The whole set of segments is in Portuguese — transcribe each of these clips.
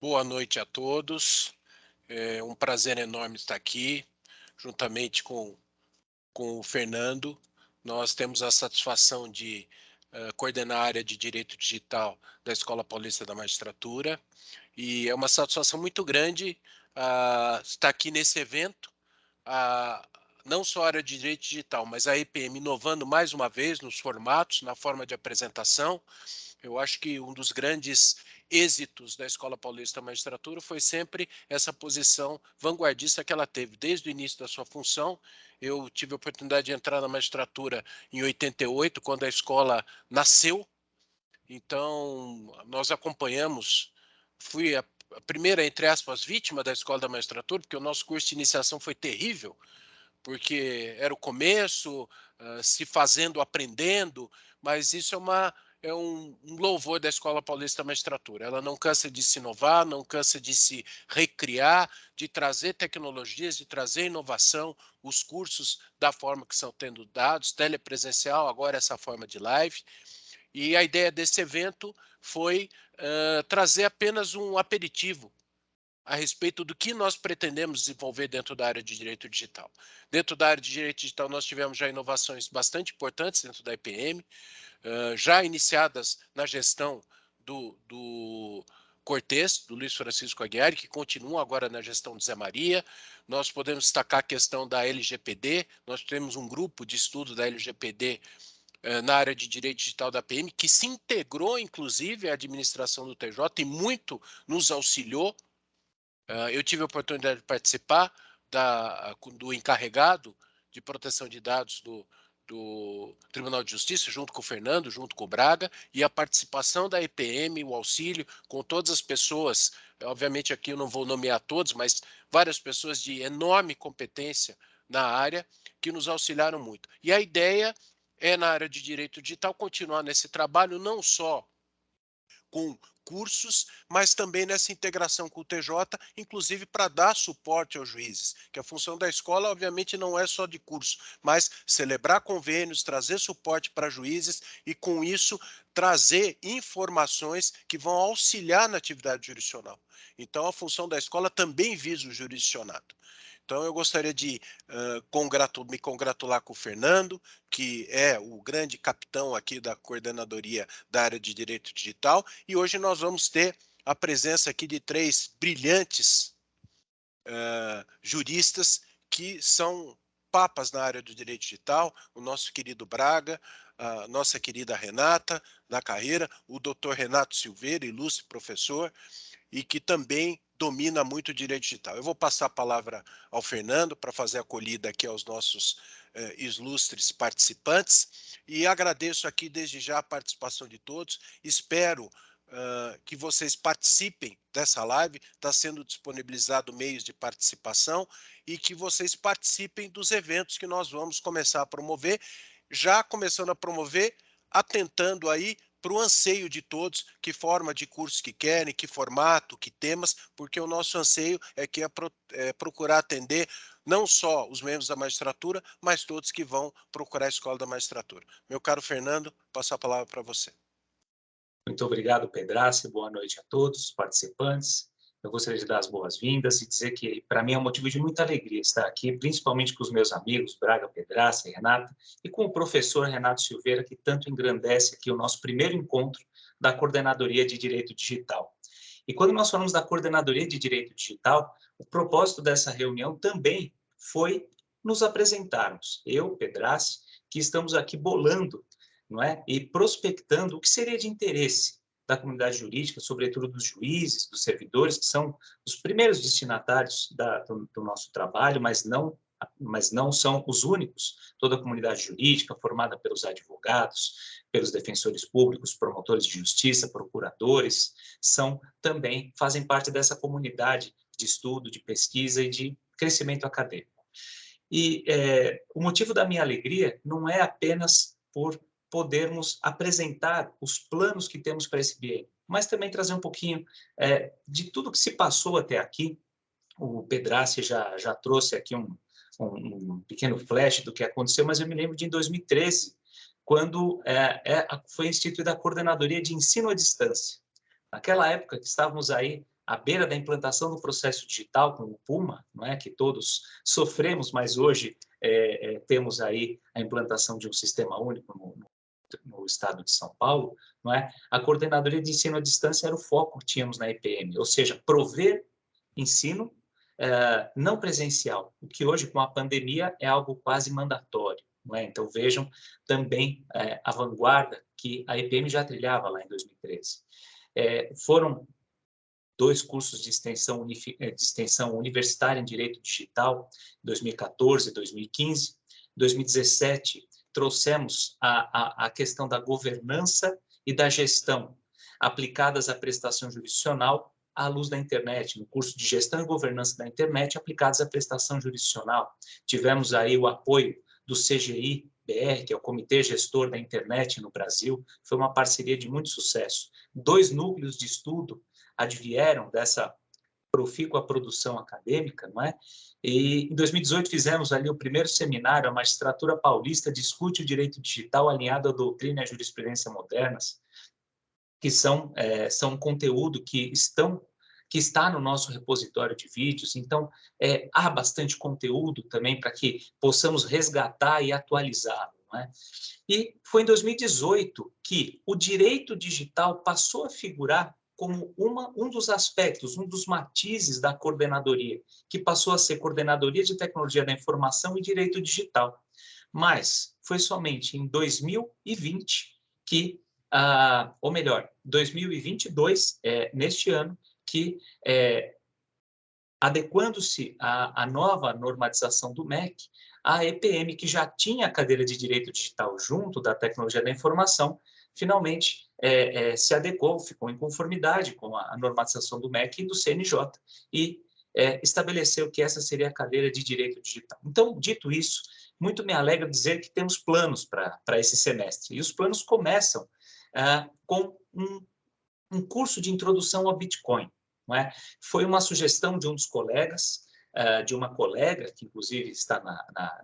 Boa noite a todos. É um prazer enorme estar aqui, juntamente com o Fernando. Nós temos a satisfação de coordenar a área de Direito Digital da Escola Paulista da Magistratura, e é uma satisfação muito grande estar aqui nesse evento, ah, não só a área de Direito Digital, mas a EPM inovando mais uma vez nos formatos, na forma de apresentação. Eu acho que um dos grandes êxitos da Escola Paulista da Magistratura foi sempre essa posição vanguardista que ela teve desde o início da sua função. Eu tive a oportunidade de entrar na magistratura em 88, quando a escola nasceu. Então, nós acompanhamos, fui a primeira, entre aspas, vítima da Escola da Magistratura, porque o nosso curso de iniciação foi terrível, porque era o começo, se fazendo, aprendendo, mas isso é um louvor da Escola Paulista da Magistratura. Ela não cansa de se inovar, não cansa de se recriar, de trazer tecnologias, de trazer inovação, os cursos da forma que são tendo dados, telepresencial, agora essa forma de live. E a ideia desse evento foi trazer apenas um aperitivo a respeito do que nós pretendemos desenvolver dentro da área de direito digital. Dentro da área de direito digital, nós tivemos já inovações bastante importantes dentro da IPM, já iniciadas na gestão do Cortes, do Luiz Francisco Aguiar, que continuam agora na gestão de Zé Maria. Nós podemos destacar a questão da LGPD, nós temos um grupo de estudo da LGPD na área de direito digital da PM, que se integrou, inclusive, à administração do TJ e muito nos auxiliou. Eu tive a oportunidade de participar do encarregado de proteção de dados do Tribunal de Justiça, junto com o Fernando, junto com o Braga, e a participação da EPM, o auxílio, com todas as pessoas, obviamente aqui eu não vou nomear todos, mas várias pessoas de enorme competência na área, que nos auxiliaram muito. E a ideia é, na área de direito digital, continuar nesse trabalho, não só com cursos, mas também nessa integração com o TJ, inclusive para dar suporte aos juízes, que a função da escola, obviamente, não é só de curso, mas celebrar convênios, trazer suporte para juízes e, com isso, trazer informações que vão auxiliar na atividade jurisdicional. Então, a função da escola também visa o jurisdicionado. Então, eu gostaria de me congratular com o Fernando, que é o grande capitão aqui da coordenadoria da área de direito digital, e hoje nós vamos ter a presença aqui de três brilhantes juristas que são papas na área do direito digital, o nosso querido Braga, a nossa querida Renata, da carreira, o doutor Renato Silveira, ilustre professor, e que também domina muito o direito digital. Eu vou passar a palavra ao Fernando para fazer a acolhida aqui aos nossos ilustres participantes, e agradeço aqui desde já a participação de todos. Espero que vocês participem dessa live, está sendo disponibilizado meios de participação, e que vocês participem dos eventos que nós vamos começar a promover, já começando a promover, atentando aí para o anseio de todos, que forma de curso que querem, que formato, que temas, porque o nosso anseio é procurar atender não só os membros da magistratura, mas todos que vão procurar a escola da magistratura. Meu caro Fernando, passo a palavra para você. Muito obrigado, Pedraça. Boa noite a todos os participantes. Eu gostaria de dar as boas-vindas e dizer que, para mim, é um motivo de muita alegria estar aqui, principalmente com os meus amigos Braga, Pedraça e Renata, e com o professor Renato Silveira, que tanto engrandece aqui o nosso primeiro encontro da Coordenadoria de Direito Digital. E quando nós falamos da Coordenadoria de Direito Digital, o propósito dessa reunião também foi nos apresentarmos, eu, Pedraça, que estamos aqui bolando, não é? E prospectando o que seria de interesse da comunidade jurídica, sobretudo dos juízes, dos servidores, que são os primeiros destinatários do nosso trabalho, mas não são os únicos. Toda a comunidade jurídica, formada pelos advogados, pelos defensores públicos, promotores de justiça, procuradores, fazem parte dessa comunidade de estudo, de pesquisa e de crescimento acadêmico. E o motivo da minha alegria não é apenas por podermos apresentar os planos que temos para esse biênio, mas também trazer um pouquinho de tudo que se passou até aqui. O Pedrace já trouxe aqui um pequeno flash do que aconteceu, mas eu me lembro de em 2013, quando foi instituída a Coordenadoria de Ensino à Distância. Naquela época que estávamos aí à beira da implantação do processo digital com o Puma, não é, que todos sofremos, mas hoje temos aí a implantação de um sistema único no estado de São Paulo, não é? A coordenadoria de ensino à distância era o foco que tínhamos na EPM, ou seja, prover ensino não presencial, o que hoje, com a pandemia, é algo quase mandatório. Não é? Então, vejam também a vanguarda que a EPM já trilhava lá em 2013. Foram 2 cursos de extensão universitária em Direito Digital, 2014 e 2015. Em 2017, trouxemos a questão da governança e da gestão aplicadas à prestação jurisdicional à luz da internet, no curso de Gestão e Governança da Internet aplicados à prestação jurisdicional. Tivemos aí o apoio do CGI-BR, que é o Comitê Gestor da Internet no Brasil. Foi uma parceria de muito sucesso. 2 núcleos de estudo advieram dessa profícua produção acadêmica, não é? E em 2018 fizemos ali o primeiro seminário, a Magistratura Paulista discute o direito digital alinhado à doutrina e à jurisprudência modernas, que são um conteúdo que está no nosso repositório de vídeos. Então, há bastante conteúdo também para que possamos resgatar e atualizá-lo, não é? E foi em 2018 que o direito digital passou a figurar como um dos aspectos, um dos matizes da coordenadoria, que passou a ser Coordenadoria de Tecnologia da Informação e Direito Digital. Mas foi somente em 2020 que, ou melhor, 2022, neste ano, que, adequando-se à nova normatização do MEC, a EPM, que já tinha a cadeira de Direito Digital junto da Tecnologia da Informação, finalmente se adequou, ficou em conformidade com a normatização do MEC e do CNJ, e estabeleceu que essa seria a cadeira de Direito Digital. Então, dito isso, muito me alegra dizer que temos planos para esse semestre, e os planos começam com um curso de introdução ao Bitcoin. Não é? Foi uma sugestão de um dos colegas, de uma colega, que inclusive está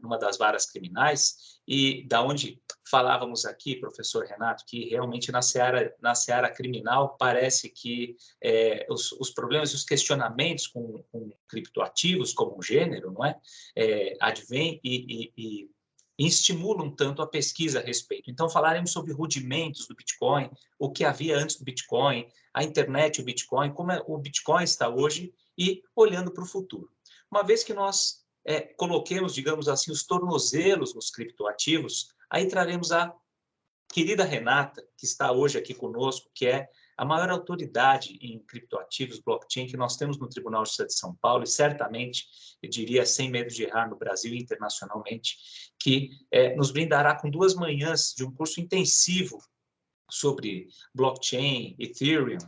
numa das varas criminais, e da onde falávamos aqui, professor Renato, que realmente na seara criminal parece que os problemas e os questionamentos com criptoativos como um gênero, não é? Advêm e estimulam tanto a pesquisa a respeito. Então, falaremos sobre rudimentos do Bitcoin, o que havia antes do Bitcoin, a internet e o Bitcoin, como o Bitcoin está hoje e olhando para o futuro. Uma vez que nós coloquemos, digamos assim, os tornozelos nos criptoativos, aí traremos a querida Renata, que está hoje aqui conosco, que é a maior autoridade em criptoativos, blockchain, que nós temos no Tribunal de Justiça de São Paulo, e certamente, eu diria, sem medo de errar, no Brasil e internacionalmente, que nos brindará com 2 manhãs de um curso intensivo sobre blockchain, Ethereum,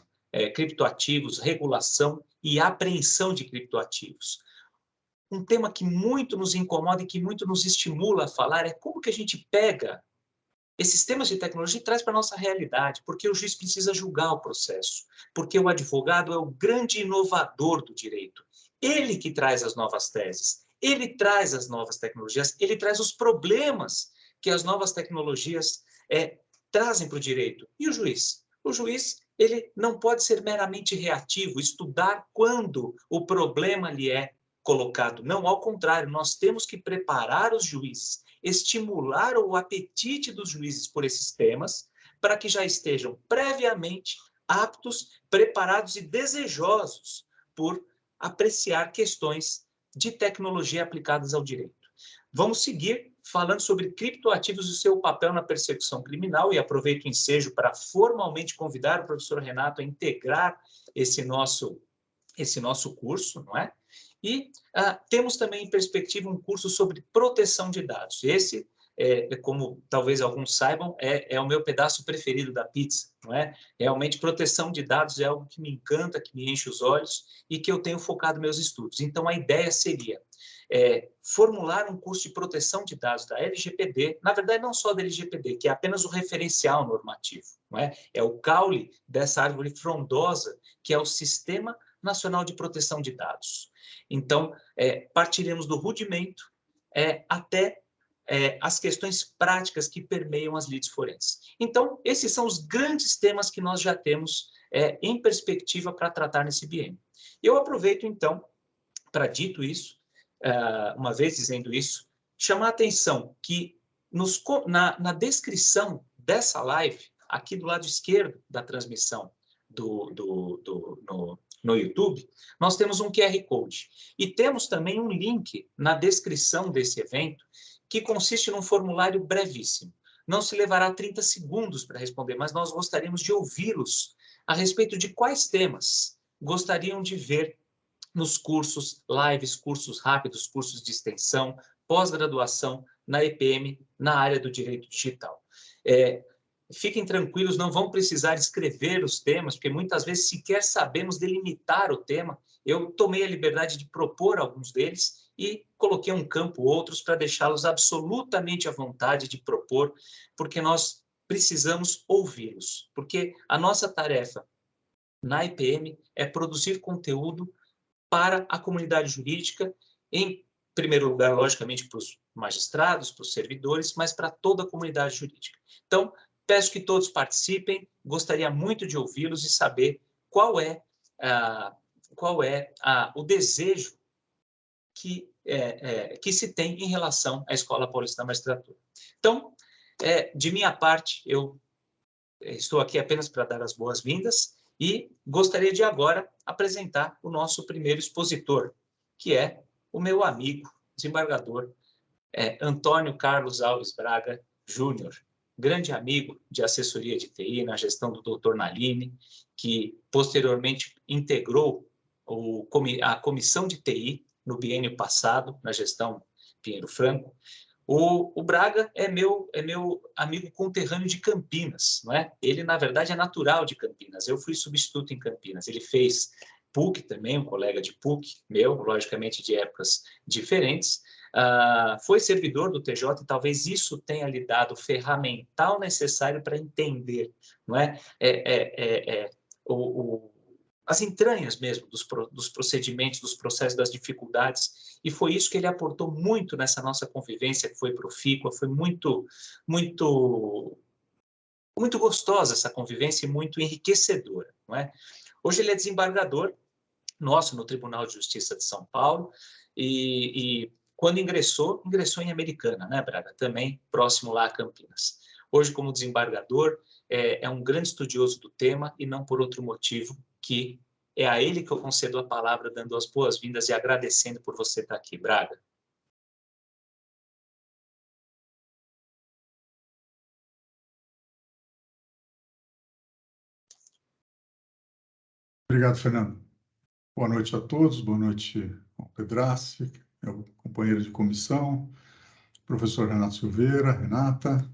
criptoativos, regulação e apreensão de criptoativos. Um tema que muito nos incomoda e que muito nos estimula a falar é como que a gente pega esses temas de tecnologia e traz para a nossa realidade, porque o juiz precisa julgar o processo, porque o advogado é o grande inovador do direito. Ele que traz as novas teses, ele traz as novas tecnologias, ele traz os problemas que as novas tecnologias trazem para o direito. E o juiz? O juiz, ele não pode ser meramente reativo, estudar quando o problema lhe é colocado. Não, ao contrário, nós temos que preparar os juízes, estimular o apetite dos juízes por esses temas, para que já estejam previamente aptos, preparados e desejosos por apreciar questões de tecnologia aplicadas ao direito. Vamos seguir falando sobre criptoativos e o seu papel na persecução criminal, e aproveito o ensejo para formalmente convidar o professor Renato a integrar esse nosso curso, não é? E temos também em perspectiva um curso sobre proteção de dados. Esse, como talvez alguns saibam, é o meu pedaço preferido da pizza, não é? Realmente, proteção de dados é algo que me encanta, que me enche os olhos e que eu tenho focado meus estudos. Então, a ideia seria formular um curso de proteção de dados da LGPD, na verdade, não só da LGPD, que é apenas o referencial normativo, não é? É o caule dessa árvore frondosa, que é o Sistema Nacional de Proteção de Dados. Então, partiremos do rudimento até as questões práticas que permeiam as leads forenses. Então, esses são os grandes temas que nós já temos em perspectiva para tratar nesse biênio. Eu aproveito, então, para, dito isso, uma vez dizendo isso, chamar a atenção que na descrição dessa live, aqui do lado esquerdo da transmissão no YouTube, nós temos um QR Code. E temos também um link na descrição desse evento, que consiste num formulário brevíssimo. Não se levará 30 segundos para responder, mas nós gostaríamos de ouvi-los a respeito de quais temas gostariam de ver nos cursos, lives, cursos rápidos, cursos de extensão, pós-graduação na EPM, na área do direito digital. Fiquem tranquilos, não vão precisar escrever os temas, porque muitas vezes sequer sabemos delimitar o tema. Eu tomei a liberdade de propor alguns deles e coloquei um campo outros para deixá-los absolutamente à vontade de propor, porque nós precisamos ouvi-los. Porque a nossa tarefa na EPM é produzir conteúdo para a comunidade jurídica, em primeiro lugar, logicamente, para os magistrados, para os servidores, mas para toda a comunidade jurídica. Então, peço que todos participem, gostaria muito de ouvi-los e saber qual é o desejo que se tem em relação à Escola Paulista da Magistratura. Então, de minha parte, eu estou aqui apenas para dar as boas-vindas e gostaria de agora apresentar o nosso primeiro expositor, que é o meu amigo, desembargador Antônio Carlos Alves Braga Júnior, grande amigo de assessoria de TI na gestão do Dr. Naline, que posteriormente integrou a comissão de TI no biênio passado, na gestão Pinheiro Franco. O Braga é meu amigo conterrâneo de Campinas, não é? Ele, na verdade, é natural de Campinas. Eu fui substituto em Campinas. Ele fez PUC também, um colega de PUC meu, logicamente de épocas diferentes. Foi servidor do TJ e talvez isso tenha lhe dado o ferramental necessário para entender, não é? As entranhas mesmo dos procedimentos, dos processos, das dificuldades, e foi isso que ele aportou muito nessa nossa convivência, que foi profícua, foi muito gostosa essa convivência e muito enriquecedora, não é? Hoje ele é desembargador nosso no Tribunal de Justiça de São Paulo, e quando ingressou em Americana, né, Braga? Também próximo lá a Campinas. Hoje, como desembargador, é um grande estudioso do tema e não por outro motivo que é a ele que eu concedo a palavra, dando as boas-vindas e agradecendo por você estar aqui, Braga. Obrigado, Fernando. Boa noite a todos, boa noite ao Pedrassi, meu companheiro de comissão, professor Renato Silveira, Renata.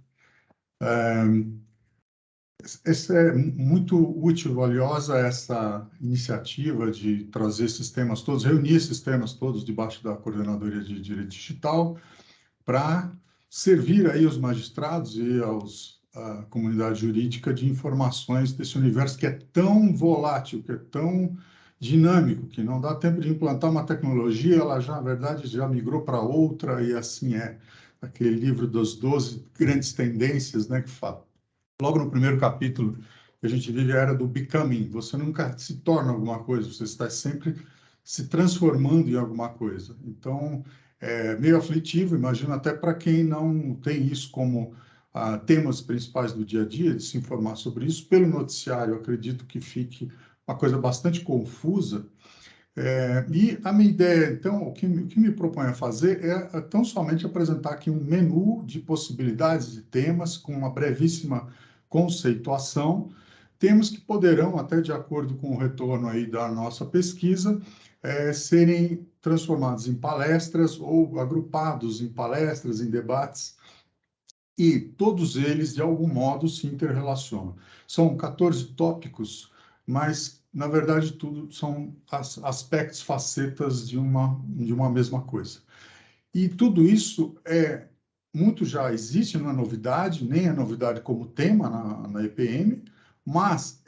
É muito útil e valiosa essa iniciativa de trazer esses temas todos, reunir esses temas todos debaixo da Coordenadoria de Direito Digital para servir aí os magistrados e a comunidade jurídica de informações desse universo que é tão volátil, que é tão dinâmico, que não dá tempo de implantar uma tecnologia, ela já, na verdade, já migrou para outra e assim é. Aquele livro das 12 grandes tendências, né, que fala. Logo no primeiro capítulo, que a gente vive a era do becoming. Você nunca se torna alguma coisa, você está sempre se transformando em alguma coisa. Então, é meio aflitivo, imagino até para quem não tem isso como temas principais do dia a dia, de se informar sobre isso. Pelo noticiário, eu acredito que fique uma coisa bastante confusa. E a minha ideia, então, o que me propõe a fazer é tão somente apresentar aqui um menu de possibilidades de temas com uma brevíssima conceituação, temas que poderão, até de acordo com o retorno aí da nossa pesquisa, serem transformados em palestras ou agrupados em palestras, em debates, e todos eles, de algum modo, se interrelacionam. São 14 tópicos, mas, na verdade, tudo são aspectos, facetas de uma mesma coisa. E tudo isso muito já existe, não é novidade, nem é novidade como tema na EPM, mas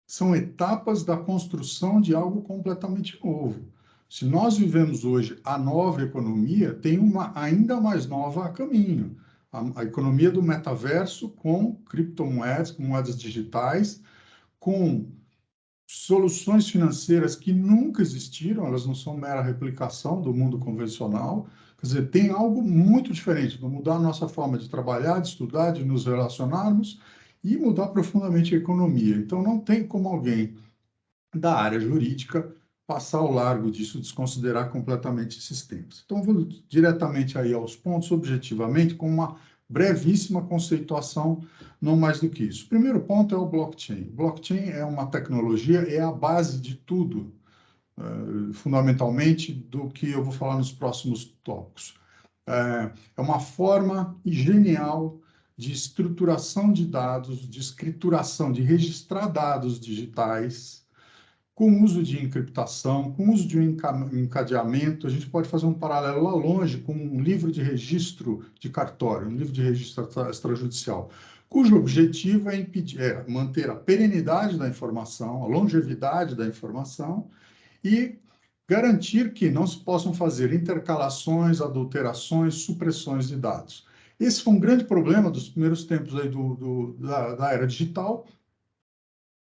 são etapas da construção de algo completamente novo. Se nós vivemos hoje a nova economia, tem uma ainda mais nova a caminho. A economia do metaverso com criptomoedas, com moedas digitais, com soluções financeiras que nunca existiram, elas não são mera replicação do mundo convencional. Quer dizer, tem algo muito diferente, vai mudar a nossa forma de trabalhar, de estudar, de nos relacionarmos e mudar profundamente a economia. Então, não tem como alguém da área jurídica passar ao largo disso, desconsiderar completamente esses temas. Então, vou diretamente aí aos pontos, objetivamente, com uma brevíssima conceituação, não mais do que isso. O primeiro ponto é o blockchain. Blockchain é uma tecnologia, é a base de tudo, fundamentalmente, do que eu vou falar nos próximos tópicos. É uma forma genial de estruturação de dados, de escrituração, de registrar dados digitais, com uso de encriptação, com uso de um encadeamento. A gente pode fazer um paralelo lá longe com um livro de registro de cartório, um livro de registro extrajudicial, cujo objetivo é manter a perenidade da informação, a longevidade da informação e garantir que não se possam fazer intercalações, adulterações, supressões de dados. Esse foi um grande problema dos primeiros tempos aí da era digital,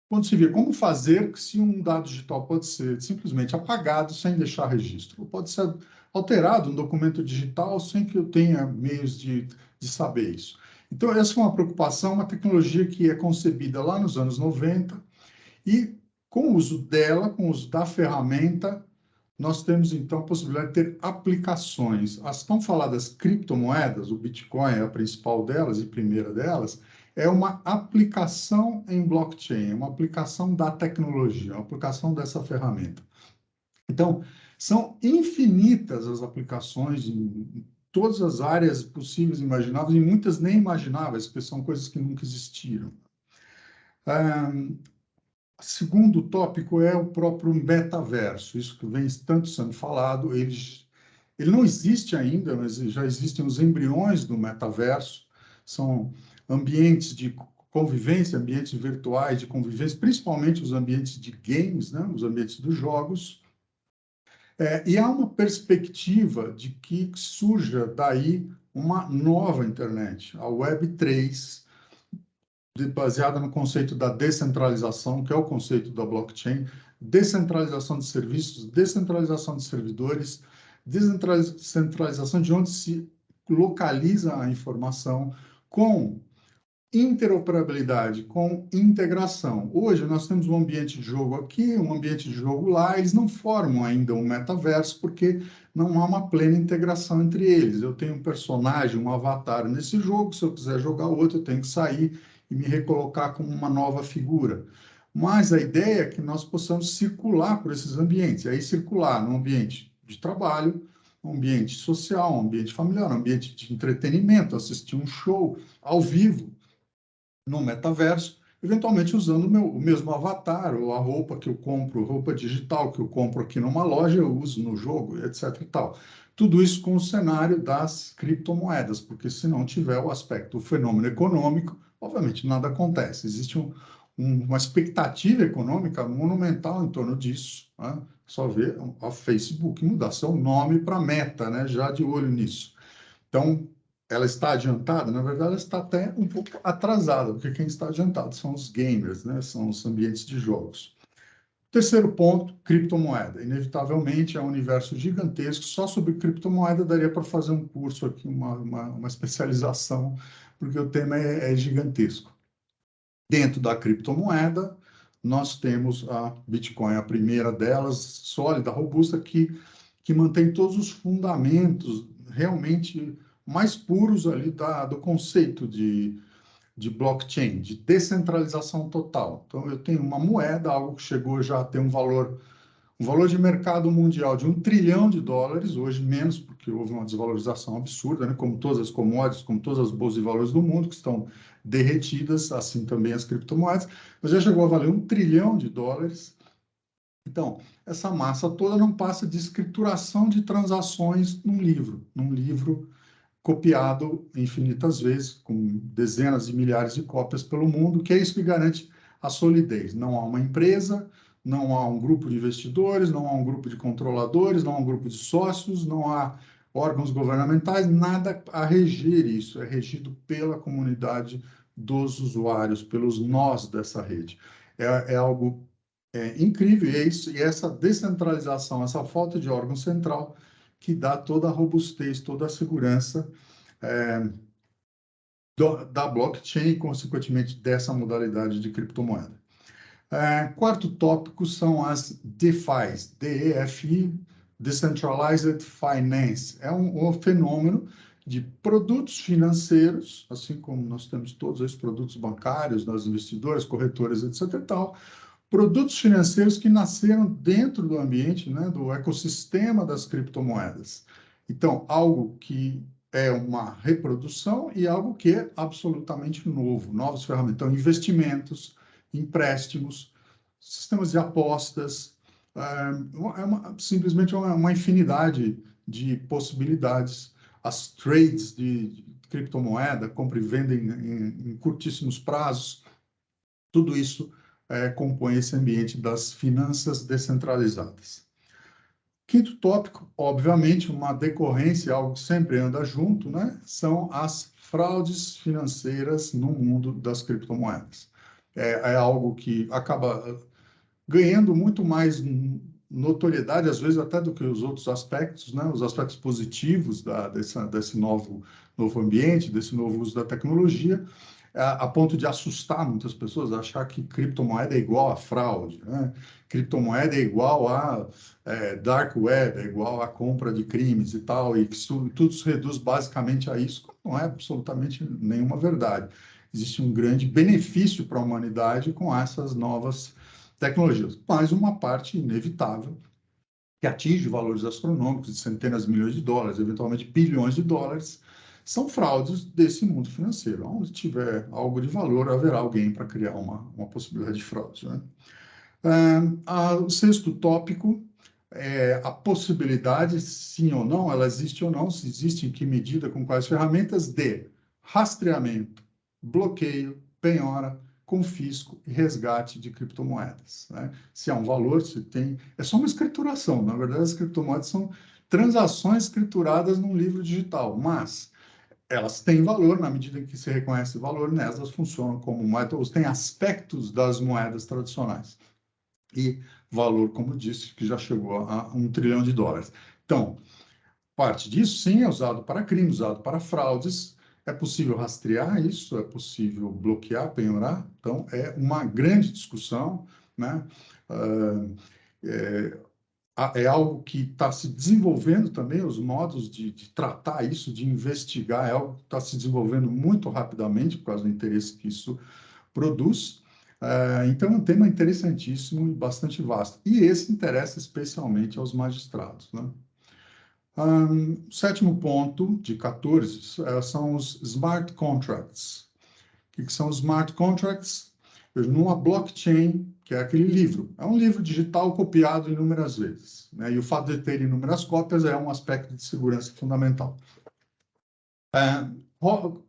quando se vê como fazer se um dado digital pode ser simplesmente apagado sem deixar registro, ou pode ser alterado um documento digital sem que eu tenha meios de saber isso. Então, essa foi uma preocupação, uma tecnologia que é concebida lá nos anos 90, e com o uso dela, com o uso da ferramenta, nós temos, então, a possibilidade de ter aplicações. As tão faladas criptomoedas, o Bitcoin é a principal delas e primeira delas, é uma aplicação em blockchain, é uma aplicação da tecnologia, uma aplicação dessa ferramenta. Então, são infinitas as aplicações em todas as áreas possíveis e imagináveis, e muitas nem imagináveis, porque são coisas que nunca existiram. Segundo tópico é o próprio metaverso, isso que vem tanto sendo falado, ele não existe ainda, mas já existem os embriões do metaverso, são ambientes de convivência, ambientes virtuais de convivência, principalmente os ambientes de games, né, os ambientes dos jogos, e há uma perspectiva de que surja daí uma nova internet, a Web3, baseada no conceito da descentralização, que é o conceito da blockchain, descentralização de serviços, descentralização de servidores, descentralização de onde se localiza a informação, com interoperabilidade, com integração. Hoje nós temos um ambiente de jogo aqui, um ambiente de jogo lá, eles não formam ainda um metaverso porque não há uma plena integração entre eles. Eu tenho um personagem, um avatar nesse jogo, se eu quiser jogar outro, eu tenho que sair e me recolocar como uma nova figura. Mas a ideia é que nós possamos circular por esses ambientes, e aí circular no ambiente de trabalho, um ambiente social, um ambiente familiar, um ambiente de entretenimento, assistir um show ao vivo, no metaverso, eventualmente usando o mesmo avatar, ou a roupa que eu compro, roupa digital que eu compro aqui numa loja, eu uso no jogo, etc. e tal. Tudo isso com o cenário das criptomoedas, porque se não tiver o aspecto, o fenômeno econômico, obviamente nada acontece. Existe uma expectativa econômica monumental em torno disso. Né? Só ver a Facebook mudar seu nome para Meta, né? Já de olho nisso. Então, ela está adiantada? Na verdade, ela está até um pouco atrasada, porque quem está adiantado são os gamers, né? São os ambientes de jogos. Terceiro ponto, criptomoeda. Inevitavelmente, é um universo gigantesco. Só sobre criptomoeda daria para fazer um curso aqui, uma especialização, porque o tema é gigantesco. Dentro da criptomoeda, nós temos a Bitcoin, a primeira delas, sólida, robusta, que mantém todos os fundamentos realmente mais puros ali do conceito de blockchain, de descentralização total. Então, eu tenho uma moeda, algo que chegou já a ter um valor de mercado mundial de $1 trilhão, hoje menos, porque houve uma desvalorização absurda, né? Como todas as commodities, como todas as bolsas de valores do mundo, que estão derretidas, assim também as criptomoedas, mas já chegou a valer $1 trilhão. Então, essa massa toda não passa de escrituração de transações num livro copiado infinitas vezes, com dezenas de milhares de cópias pelo mundo, que é isso que garante a solidez. Não há uma empresa, não há um grupo de investidores, não há um grupo de controladores, não há um grupo de sócios, não há órgãos governamentais, nada a reger isso, é regido pela comunidade dos usuários, pelos nós dessa rede. É algo incrível, e essa descentralização, essa falta de órgão central, que dá toda a robustez, toda a segurança da blockchain e, consequentemente, dessa modalidade de criptomoeda. Quarto tópico são as DeFis, DEFI, Decentralized Finance. É um fenômeno de produtos financeiros, assim como nós temos todos os produtos bancários, das investidoras, corretoras, etc. e tal, produtos financeiros que nasceram dentro do ambiente, né, do ecossistema das criptomoedas. Então, algo que é uma reprodução e algo que é absolutamente novo, novas ferramentas. Então, investimentos, empréstimos, sistemas de apostas, simplesmente uma infinidade de possibilidades. As trades de criptomoeda, compra e venda em curtíssimos prazos, tudo isso compõe esse ambiente das finanças descentralizadas. Quinto tópico, obviamente, uma decorrência, algo que sempre anda junto, né? São as fraudes financeiras no mundo das criptomoedas. É algo que acaba ganhando muito mais notoriedade, às vezes até do que os outros aspectos, né? Os aspectos positivos desse novo ambiente, desse novo uso da tecnologia, a ponto de assustar muitas pessoas, achar que criptomoeda é igual a fraude, né? Criptomoeda é igual a dark web, é igual a compra de crimes e tal, e que tudo se reduz basicamente a isso. Não é absolutamente nenhuma verdade. Existe um grande benefício para a humanidade com essas novas tecnologias, mas uma parte inevitável que atinge valores astronômicos de centenas de milhões de dólares, eventualmente bilhões de dólares, são fraudes desse mundo financeiro. Onde tiver algo de valor, haverá alguém para criar uma possibilidade de fraude, né? O sexto tópico é a possibilidade, sim ou não, ela existe ou não, se existe, em que medida, com quais ferramentas, de rastreamento, bloqueio, penhora, confisco e resgate de criptomoedas, né? Se há um valor, se tem... É só uma escrituração. Na verdade, as criptomoedas são transações escrituradas num livro digital, mas elas têm valor na medida em que se reconhece valor nelas, elas funcionam como moedas, têm aspectos das moedas tradicionais. E valor, como disse, que já chegou a $1 trilhão. Então, parte disso, sim, é usado para crimes, usado para fraudes. É possível rastrear isso, é possível bloquear, penhorar. Então, é uma grande discussão, né? É algo que está se desenvolvendo também, os modos de tratar isso, de investigar, é algo que está se desenvolvendo muito rapidamente, por causa do interesse que isso produz. Então, é um tema interessantíssimo e bastante vasto. E esse interessa especialmente aos magistrados, né? Sétimo ponto, de 14, são os smart contracts. O que são os smart contracts? Numa blockchain, que é aquele livro. É um livro digital copiado inúmeras vezes, né? E o fato de ter inúmeras cópias é um aspecto de segurança fundamental.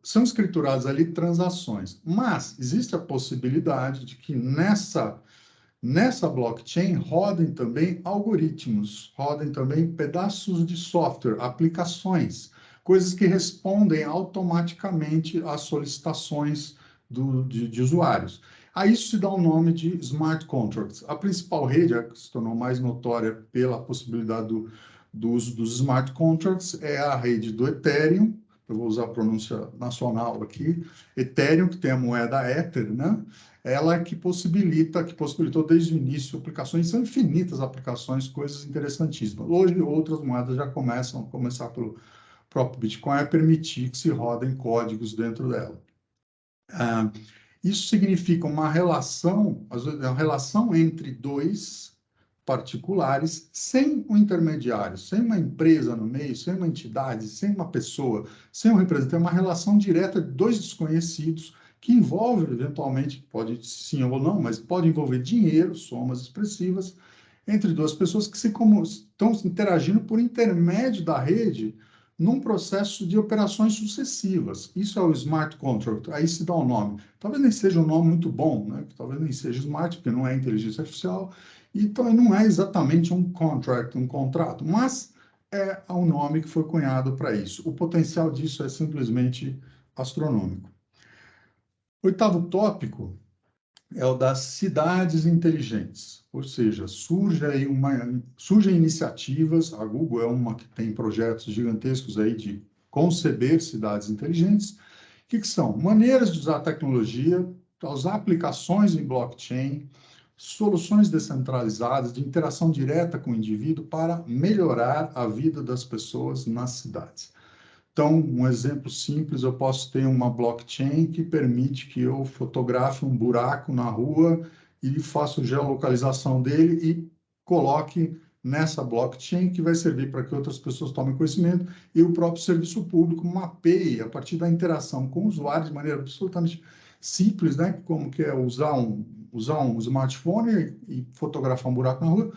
São escrituradas ali transações, mas existe a possibilidade de que nessa blockchain rodem também algoritmos, rodem também pedaços de software, aplicações, coisas que respondem automaticamente às solicitações de usuários. A isso se dá o nome de smart contracts. A principal rede, que se tornou mais notória pela possibilidade do uso dos smart contracts, é a rede do Ethereum. Eu vou usar a pronúncia nacional aqui, Ethereum, que tem a moeda Ether, né? Ela que possibilitou desde o início aplicações, são infinitas aplicações, coisas interessantíssimas. Hoje, outras moedas já começam a começar pelo próprio Bitcoin a permitir que se rodem códigos dentro dela. Isso significa uma relação, às vezes, uma relação entre dois particulares, sem um intermediário, sem uma empresa no meio, sem uma entidade, sem uma pessoa, sem um representante, uma relação direta de dois desconhecidos que envolve, eventualmente, pode sim ou não, mas pode envolver dinheiro, somas expressivas, entre duas pessoas que estão interagindo por intermédio da rede num processo de operações sucessivas. Isso é o smart contract, aí se dá o nome. Talvez nem seja um nome muito bom, né? Talvez nem seja smart, porque não é inteligência artificial, Então, não é exatamente um contract, um contrato, mas é o nome que foi cunhado para isso. O potencial disso é simplesmente astronômico. Oitavo tópico é o das cidades inteligentes, ou seja, surgem iniciativas, a Google é uma que tem projetos gigantescos aí de conceber cidades inteligentes. O que são? Maneiras de usar a tecnologia, usar aplicações em blockchain, soluções descentralizadas de interação direta com o indivíduo para melhorar a vida das pessoas nas cidades. Então, um exemplo simples, eu posso ter uma blockchain que permite que eu fotografe um buraco na rua e faça geolocalização dele e coloque nessa blockchain que vai servir para que outras pessoas tomem conhecimento e o próprio serviço público mapeie a partir da interação com o usuário de maneira absolutamente simples, né? Como que é usar um smartphone e fotografar um buraco na rua,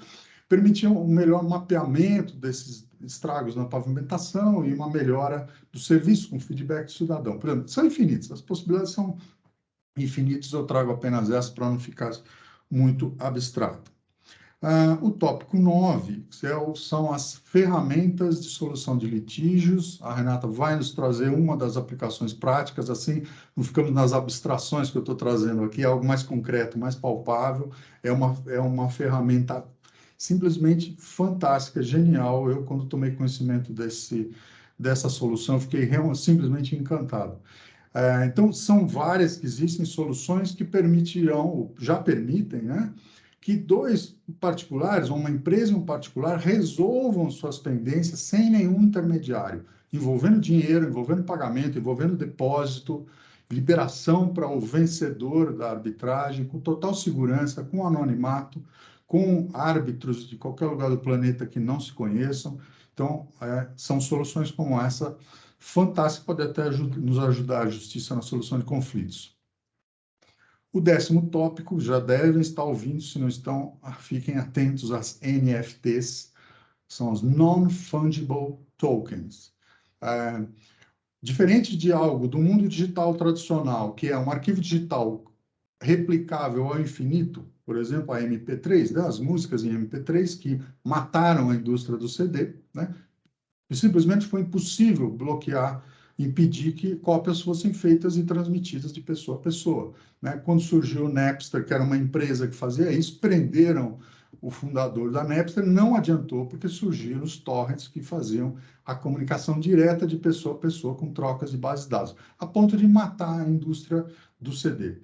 permitir um melhor mapeamento desses estragos na pavimentação e uma melhora do serviço com feedback do cidadão. Por exemplo, são infinitas, as possibilidades são infinitas, eu trago apenas essas para não ficar muito abstrato. O tópico 9 são as ferramentas de solução de litígios. A Renata vai nos trazer uma das aplicações práticas, assim, não ficamos nas abstrações que eu estou trazendo aqui, é algo mais concreto, mais palpável, é uma ferramenta simplesmente fantástica, genial. Eu, quando tomei conhecimento dessa solução, fiquei simplesmente encantado. Então, são várias que existem soluções que já permitem, né, que dois particulares, ou uma empresa e um particular, resolvam suas pendências sem nenhum intermediário, envolvendo dinheiro, envolvendo pagamento, envolvendo depósito, liberação para o vencedor da arbitragem, com total segurança, com anonimato, com árbitros de qualquer lugar do planeta que não se conheçam. Então, são soluções como essa, fantásticas, pode até nos ajudar a justiça na solução de conflitos. O 10º tópico, já devem estar ouvindo, se não estão, fiquem atentos às NFTs, são os Non-Fungible Tokens. Diferente de algo do mundo digital tradicional, que é um arquivo digital replicável ao infinito, por exemplo, a MP3, né, as músicas em MP3 que mataram a indústria do CD, né, e simplesmente foi impossível bloquear, impedir que cópias fossem feitas e transmitidas de pessoa a pessoa. Né? Quando surgiu o Napster, que era uma empresa que fazia isso, prenderam o fundador da Napster, não adiantou, porque surgiram os torrents que faziam a comunicação direta de pessoa a pessoa com trocas de bases de dados, a ponto de matar a indústria do CD.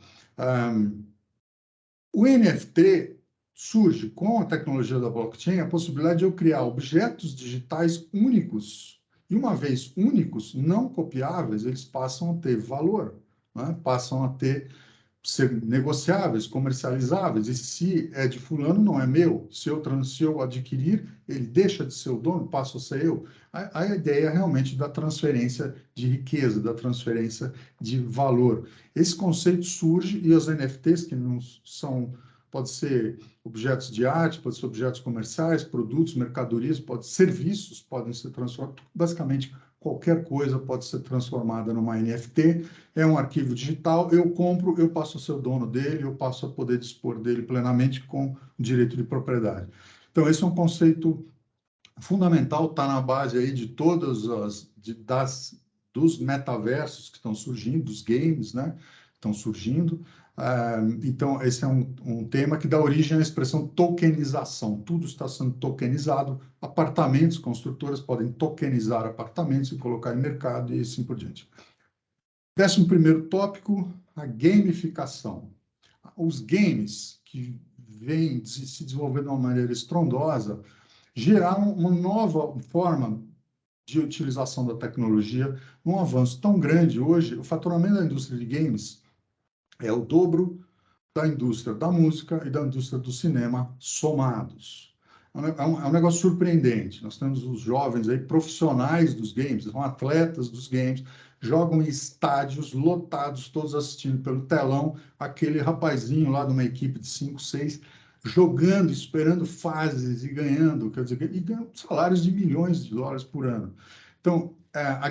O NFT surge com a tecnologia da blockchain a possibilidade de eu criar objetos digitais únicos. E uma vez únicos, não copiáveis, eles passam a ter valor, né? Passam a ser negociáveis, comercializáveis. E se é de fulano, não é meu. Se eu adquirir, ele deixa de ser o dono, passa a ser eu. A ideia realmente da transferência de riqueza, da transferência de valor. Esse conceito surge e as NFTs, que não são, pode ser objetos de arte, pode ser objetos comerciais, produtos, mercadorias, serviços podem ser transformados, basicamente qualquer coisa pode ser transformada numa NFT, é um arquivo digital, eu compro, eu passo a ser o dono dele, eu passo a poder dispor dele plenamente com direito de propriedade. Então, esse é um conceito fundamental, está na base aí de todas dos metaversos que estão surgindo, dos games, né, estão surgindo. Então, esse é um tema que dá origem à expressão tokenização. Tudo está sendo tokenizado. Apartamentos, construtoras podem tokenizar apartamentos e colocar em mercado e assim por diante. 11º tópico, a gamificação. Os games, que vêm se desenvolvendo de uma maneira estrondosa, geraram uma nova forma de utilização da tecnologia, um avanço tão grande. Hoje, o faturamento da indústria de games é o dobro da indústria da música e da indústria do cinema somados. É um negócio surpreendente. Nós temos os jovens aí, profissionais dos games, são atletas dos games, jogam em estádios lotados, todos assistindo pelo telão, aquele rapazinho lá de uma equipe de 5, 6, jogando, esperando fases e ganhando, quer dizer, e ganhando salários de milhões de dólares por ano. Então, a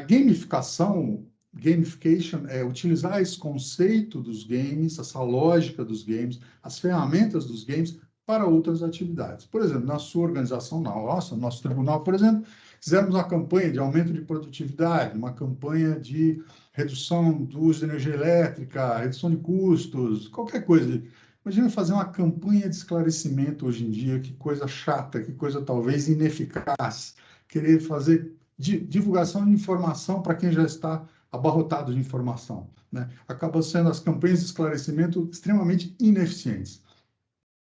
gamification é utilizar esse conceito dos games, essa lógica dos games, as ferramentas dos games para outras atividades. Por exemplo, na sua organização, no nosso tribunal, por exemplo, fizemos uma campanha de aumento de produtividade, uma campanha de redução do uso de energia elétrica, redução de custos, qualquer coisa. Imagina fazer uma campanha de esclarecimento hoje em dia, que coisa chata, que coisa talvez ineficaz. Querer fazer divulgação de informação para quem já está abarrotado de informação, né? Acabam sendo as campanhas de esclarecimento extremamente ineficientes.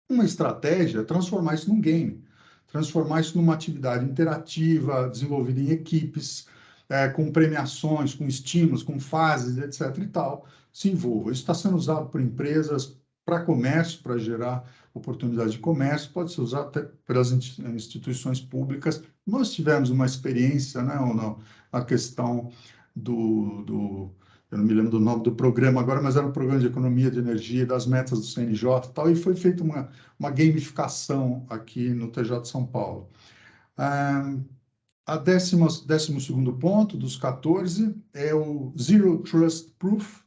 Uma estratégia é transformar isso num game, transformar isso numa atividade interativa, desenvolvida em equipes, com premiações, com estímulos, com fases, etc. e tal, se envolva. Isso está sendo usado por empresas, para comércio, para gerar oportunidade de comércio, pode ser usado até pelas instituições públicas. Nós tivemos uma experiência, né, a questão eu não me lembro do nome do programa agora, mas era um programa de economia de energia, das metas do CNJ e tal, e foi feita uma gamificação aqui no TJ de São Paulo. A 12º ponto dos 14 é o Zero Trust Proof,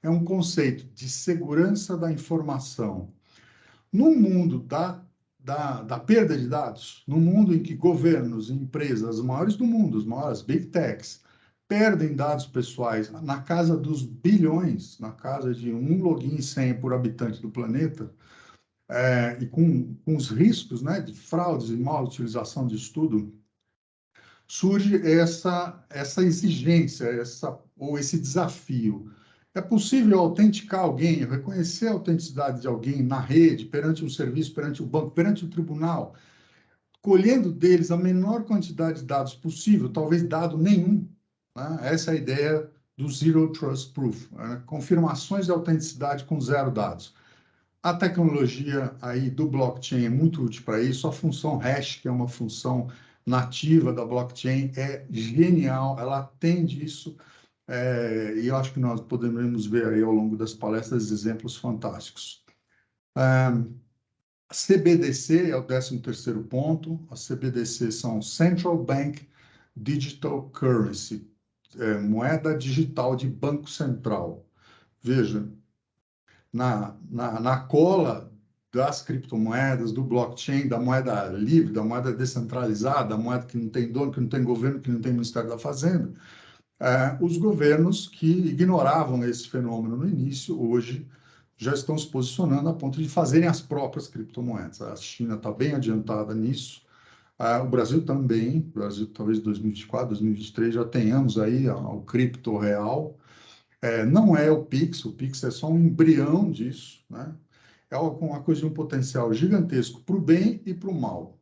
é um conceito de segurança da informação. No mundo da perda de dados, no mundo em que governos e empresas, as maiores do mundo, as maiores Big Techs, perdem dados pessoais na casa dos bilhões, na casa de um login e senha por habitante do planeta, e com os riscos, né, de fraudes e mal utilização disso tudo, surge essa exigência, ou esse desafio. É possível autenticar alguém, reconhecer a autenticidade de alguém na rede, perante um serviço, perante o banco, perante o tribunal, colhendo deles a menor quantidade de dados possível, talvez dado nenhum, né? Essa é a ideia do Zero Trust Proof, né? Confirmações de autenticidade com 0 dados. A tecnologia aí do blockchain é muito útil para isso. A função hash, que é uma função nativa da blockchain, é genial. Ela atende isso. E eu acho que nós poderemos ver aí ao longo das palestras exemplos fantásticos. CBDC é o 13º ponto. As CBDC são Central Bank Digital Currency, moeda digital de banco central. Veja, na cola das criptomoedas, do blockchain, da moeda livre, da moeda descentralizada, da moeda que não tem dono, que não tem governo, que não tem Ministério da Fazenda, os governos que ignoravam esse fenômeno no início, hoje já estão se posicionando a ponto de fazerem as próprias criptomoedas. A China está bem adiantada nisso, o Brasil também. O Brasil, talvez em 2024, 2023, já tenhamos aí o cripto real. Não é o Pix é só um embrião disso, né? É uma coisa de um potencial gigantesco para o bem e para o mal.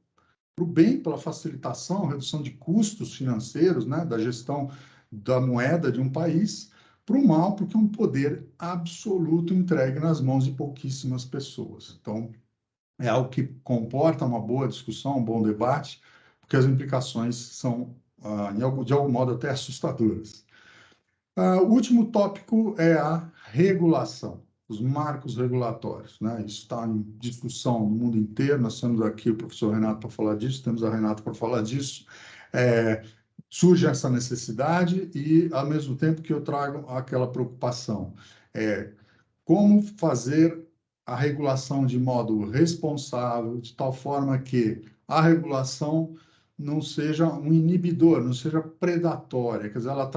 Para o bem, pela facilitação, redução de custos financeiros, né, da gestão da moeda de um país. Para o mal, porque é um poder absoluto entregue nas mãos de pouquíssimas pessoas. Então, é algo que comporta uma boa discussão, um bom debate, porque as implicações são, de algum modo, até assustadoras. O último tópico é a regulação, os marcos regulatórios, né? Isso está em discussão no mundo inteiro. Nós temos aqui o professor Renato para falar disso, temos a Renata para falar disso. Surge essa necessidade e, ao mesmo tempo, que eu trago aquela preocupação. Como fazer a regulação de modo responsável, de tal forma que a regulação não seja um inibidor, não seja predatória, quer dizer, ela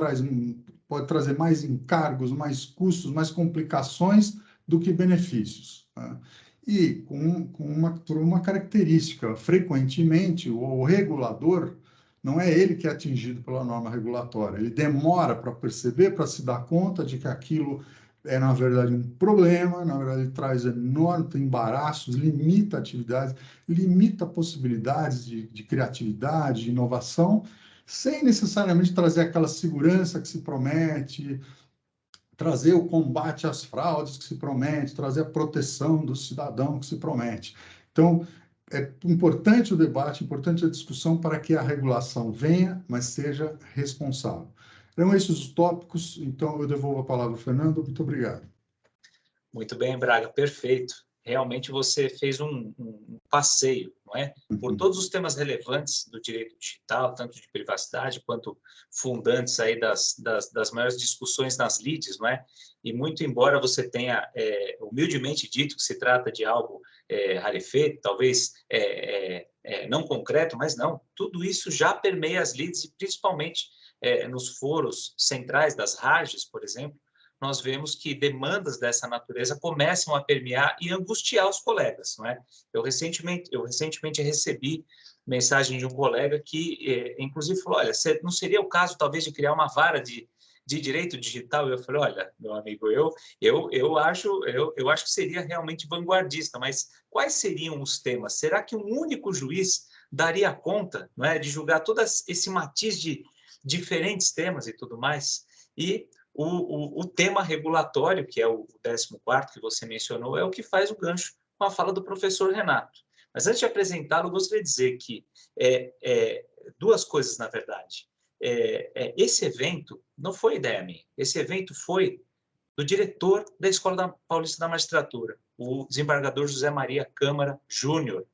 pode trazer mais encargos, mais custos, mais complicações do que benefícios, né? E por uma característica, frequentemente, o regulador não é ele que é atingido pela norma regulatória, ele demora para perceber, para se dar conta de que aquilo é, na verdade, um problema, na verdade, ele traz enormes embaraços, limita atividades, limita possibilidades de criatividade, de inovação, sem necessariamente trazer aquela segurança que se promete, trazer o combate às fraudes que se promete, trazer a proteção do cidadão que se promete. Então, é importante o debate, importante a discussão para que a regulação venha, mas seja responsável. Eram esses os tópicos, então eu devolvo a palavra ao Fernando. Muito obrigado. Muito bem, Braga, perfeito. Realmente você fez um passeio, não é? Por todos os temas relevantes do direito digital, tanto de privacidade quanto fundantes aí das maiores discussões nas lides, não é? E muito embora você tenha humildemente dito que se trata de algo rarefeito, talvez não concreto, mas não. Tudo isso já permeia as lides, e principalmente nos foros centrais das RAGES, por exemplo, nós vemos que demandas dessa natureza começam a permear e angustiar os colegas, não é? Eu recentemente recebi mensagem de um colega que, inclusive, falou: olha, não seria o caso, talvez, de criar uma vara de direito digital? Eu falei: olha, meu amigo, eu acho que seria realmente vanguardista, mas quais seriam os temas? Será que um único juiz daria conta, não é, de julgar todo esse matiz de diferentes temas e tudo mais? E o tema regulatório, que é o 14º que você mencionou, é o que faz o gancho com a fala do professor Renato. Mas antes de apresentá-lo, gostaria de dizer que duas coisas, na verdade. Esse evento não foi ideia minha. Esse evento foi do diretor da Escola Paulista da Magistratura, o desembargador José Maria Câmara Júnior,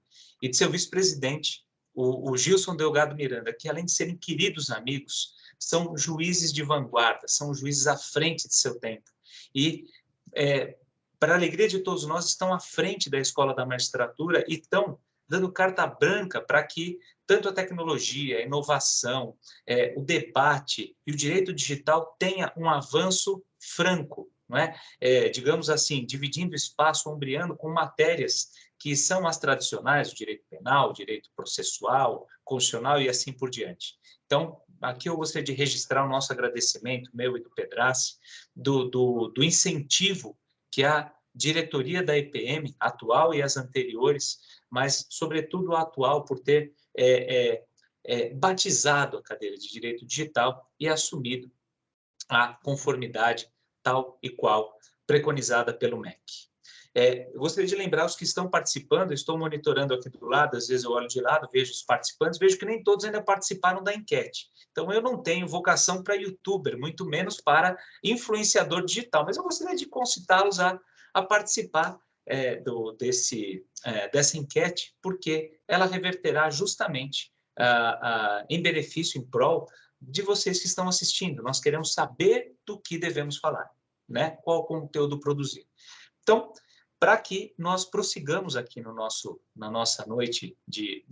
e de seu vice-presidente, o Gilson Delgado Miranda, que, além de serem queridos amigos, são juízes de vanguarda, são juízes à frente de seu tempo. E, para a alegria de todos nós, estão à frente da Escola da Magistratura e estão dando carta branca para que tanto a tecnologia, a inovação, o debate e o direito digital tenha um avanço franco, não é? Digamos assim, dividindo espaço, ombreando com matérias que são as tradicionais, o direito penal, o direito processual, constitucional e assim por diante. Então, aqui eu gostaria de registrar o nosso agradecimento, meu e do Pedrassi, do incentivo que a diretoria da EPM, atual e as anteriores, mas, sobretudo, a atual, por ter batizado a cadeira de Direito Digital e assumido a conformidade tal e qual preconizada pelo MEC. Eu gostaria de lembrar os que estão participando, eu estou monitorando aqui do lado, às vezes eu olho de lado, vejo os participantes, vejo que nem todos ainda participaram da enquete. Então, eu não tenho vocação para youtuber, muito menos para influenciador digital, mas eu gostaria de concitá-los a participar dessa enquete, porque ela reverterá justamente em benefício, em prol de vocês que estão assistindo. Nós queremos saber do que devemos falar, né? Qual conteúdo produzir. Então, para que nós prossigamos aqui na nossa noite de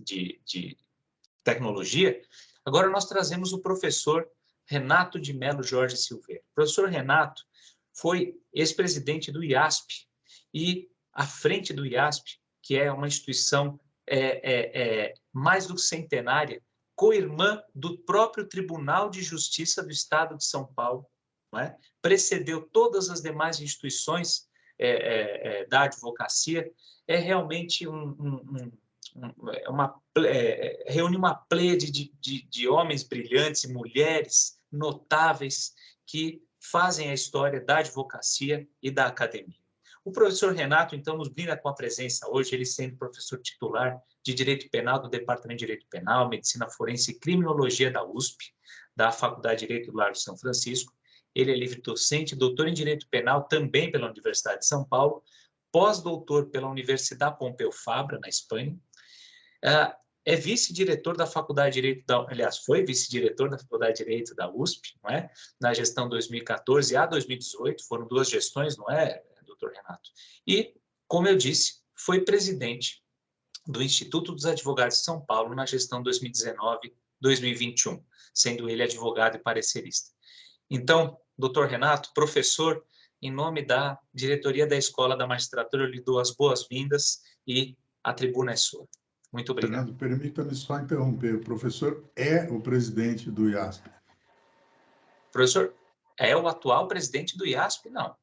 tecnologia, agora nós trazemos o professor Renato de Melo Jorge Silveira. O professor Renato foi ex-presidente do IASP e, à frente do IASP, que é uma instituição mais do que centenária, co-irmã do próprio Tribunal de Justiça do Estado de São Paulo, não é? Precedeu todas as demais instituições da advocacia, realmente reúne uma pleiade de homens brilhantes e mulheres notáveis que fazem a história da advocacia e da academia. O professor Renato, então, nos brinda com a presença hoje, ele sendo professor titular de Direito Penal do Departamento de Direito Penal, Medicina Forense e Criminologia da USP, da Faculdade de Direito do Largo de São Francisco. Ele é livre-docente, doutor em Direito Penal também pela Universidade de São Paulo, pós-doutor pela Universidade Pompeu Fabra, na Espanha. É vice-diretor da Faculdade de Direito aliás, foi vice-diretor da Faculdade de Direito da USP, não é? Na gestão 2014 a 2018, foram 2 gestões, não é, doutor Renato? E, como eu disse, foi presidente do Instituto dos Advogados de São Paulo na gestão 2019-2021, sendo ele advogado e parecerista. Então, doutor Renato, professor, em nome da diretoria da Escola da Magistratura, eu lhe dou as boas-vindas e a tribuna é sua. Muito obrigado. Fernando, permita-me só interromper. O professor é o presidente do IASP. Professor, é o atual presidente do IASP? Não.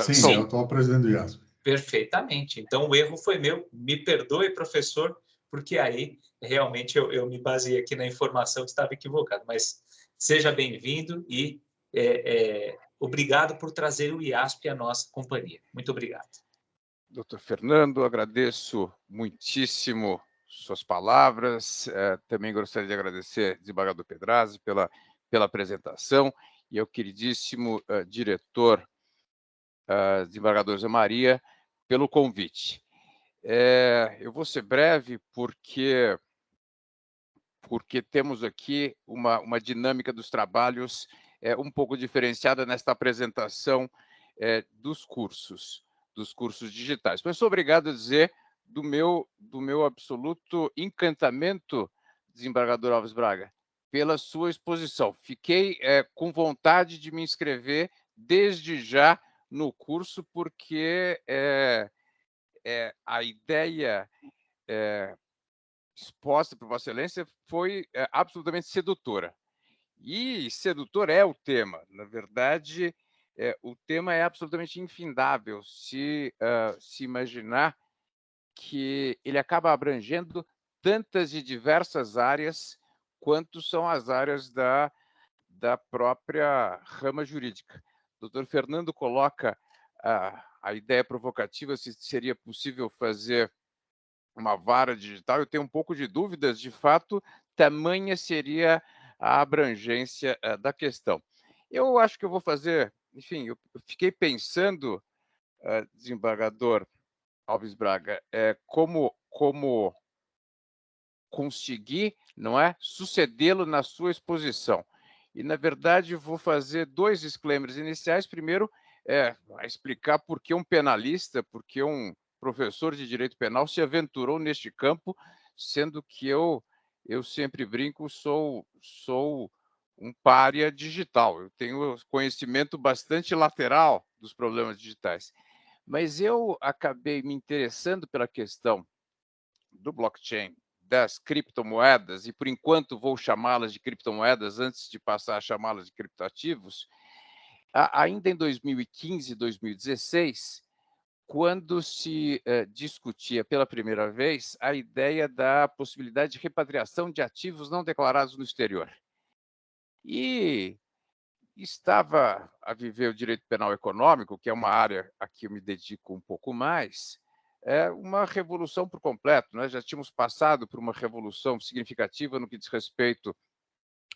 Sim, é o atual presidente do IASP. Perfeitamente. Então, o erro foi meu. Me perdoe, professor, porque aí realmente eu me baseei aqui na informação que estava equivocado. Mas seja bem-vindo e obrigado por trazer o IASP à nossa companhia. Muito obrigado. Doutor Fernando, agradeço muitíssimo suas palavras. Também gostaria de agradecer ao desembargador Pedrassi pela apresentação e ao queridíssimo diretor, desembargador José Maria, pelo convite. Eu vou ser breve porque temos aqui uma dinâmica dos trabalhos um pouco diferenciada nesta apresentação dos cursos. dos cursos digitais. Mas sou obrigado a dizer do meu absoluto encantamento, desembargador Alves Braga, pela sua exposição. Fiquei com vontade de me inscrever desde já no curso, porque a ideia exposta por Vossa Excelência foi absolutamente sedutora. E sedutor é o tema. Na verdade, o tema é absolutamente infindável se imaginar que ele acaba abrangendo tantas e diversas áreas quanto são as áreas da própria rama jurídica. O doutor Fernando coloca a ideia provocativa se seria possível fazer uma vara digital. Eu tenho um pouco de dúvidas, de fato, tamanha seria a abrangência da questão. Eu acho que eu vou fazer, enfim, eu fiquei pensando, desembargador Alves Braga, como conseguir, não é, sucedê-lo na sua exposição. E, na verdade, vou fazer 2 disclaimers iniciais. Primeiro, a explicar por que um penalista, por que um professor de direito penal se aventurou neste campo, sendo que eu sempre brinco, sou um pária digital. Eu tenho conhecimento bastante lateral dos problemas digitais. Mas eu acabei me interessando pela questão do blockchain, das criptomoedas, e por enquanto vou chamá-las de criptomoedas antes de passar a chamá-las de criptoativos, ainda em 2015, 2016, quando se discutia pela primeira vez a ideia da possibilidade de repatriação de ativos não declarados no exterior. E estava a viver o direito penal econômico, que é uma área a que eu me dedico um pouco mais, uma revolução por completo. Nós já tínhamos passado por uma revolução significativa no que diz respeito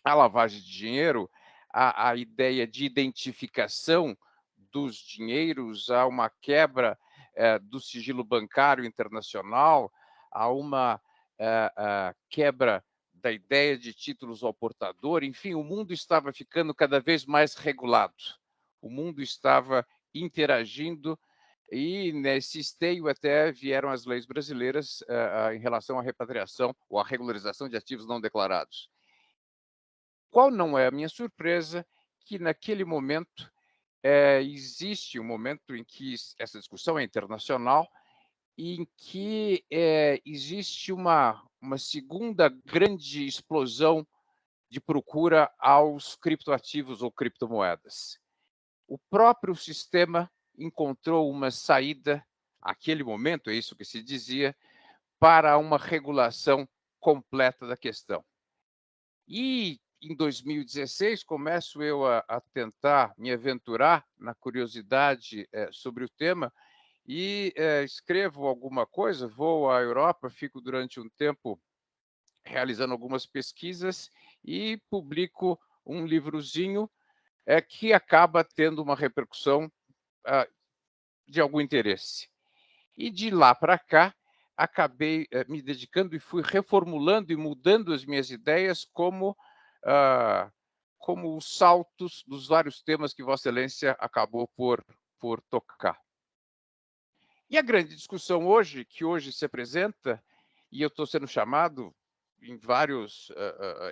à lavagem de dinheiro, à ideia de identificação dos dinheiros, a uma quebra do sigilo bancário internacional, a uma quebra da ideia de títulos ao portador. Enfim, o mundo estava ficando cada vez mais regulado. O mundo estava interagindo e, nesse esteio, até vieram as leis brasileiras em relação à repatriação ou à regularização de ativos não declarados. Qual não é a minha surpresa que, naquele momento, existe um momento em que essa discussão é internacional e em que existe uma segunda grande explosão de procura aos criptoativos ou criptomoedas. O próprio sistema encontrou uma saída, naquele momento, é isso que se dizia, para uma regulação completa da questão. E, em 2016, começo eu a tentar me aventurar na curiosidade sobre o tema e escrevo alguma coisa, vou à Europa, fico durante um tempo realizando algumas pesquisas e publico um livrozinho que acaba tendo uma repercussão de algum interesse. E de lá para cá, acabei me dedicando e fui reformulando e mudando as minhas ideias como os saltos dos vários temas que Vossa Excelência acabou por tocar. E a grande discussão hoje, que hoje se apresenta, e eu estou sendo chamado em vários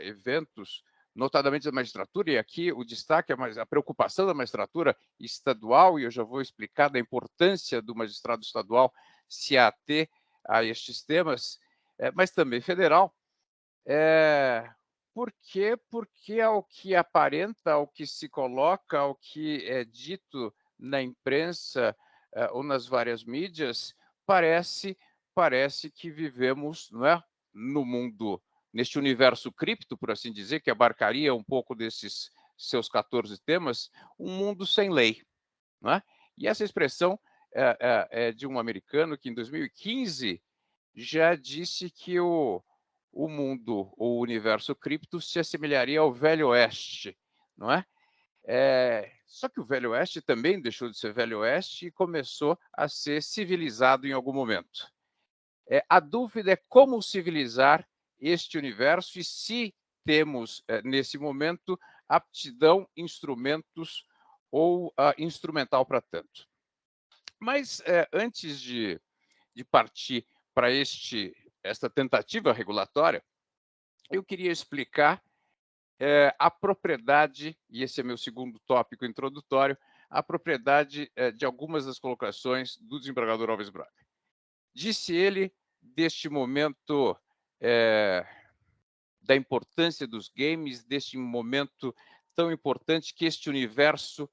eventos, notadamente da magistratura, e aqui o destaque é a preocupação da magistratura estadual, e eu já vou explicar da importância do magistrado estadual se ater a estes temas, mas também federal. Por quê? Porque ao que aparenta, ao que se coloca, ao que é dito na imprensa ou nas várias mídias, parece que vivemos, não é, no mundo, neste universo cripto, por assim dizer, que abarcaria um pouco desses seus 14 temas, um mundo sem lei. Não é? E essa expressão é de um americano que, em 2015, já disse que o mundo, o universo cripto, se assemelharia ao Velho Oeste, não é? Só que o Velho Oeste também deixou de ser Velho Oeste e começou a ser civilizado em algum momento. A dúvida é como civilizar este universo e se temos, nesse momento, aptidão, instrumentos ou instrumental para tanto. Mas antes de partir para esta tentativa regulatória, eu queria explicar a propriedade, e esse é meu segundo tópico introdutório, a propriedade de algumas das colocações do desembargador Alves Braga. Disse ele deste momento da importância dos games, deste momento tão importante que este universo,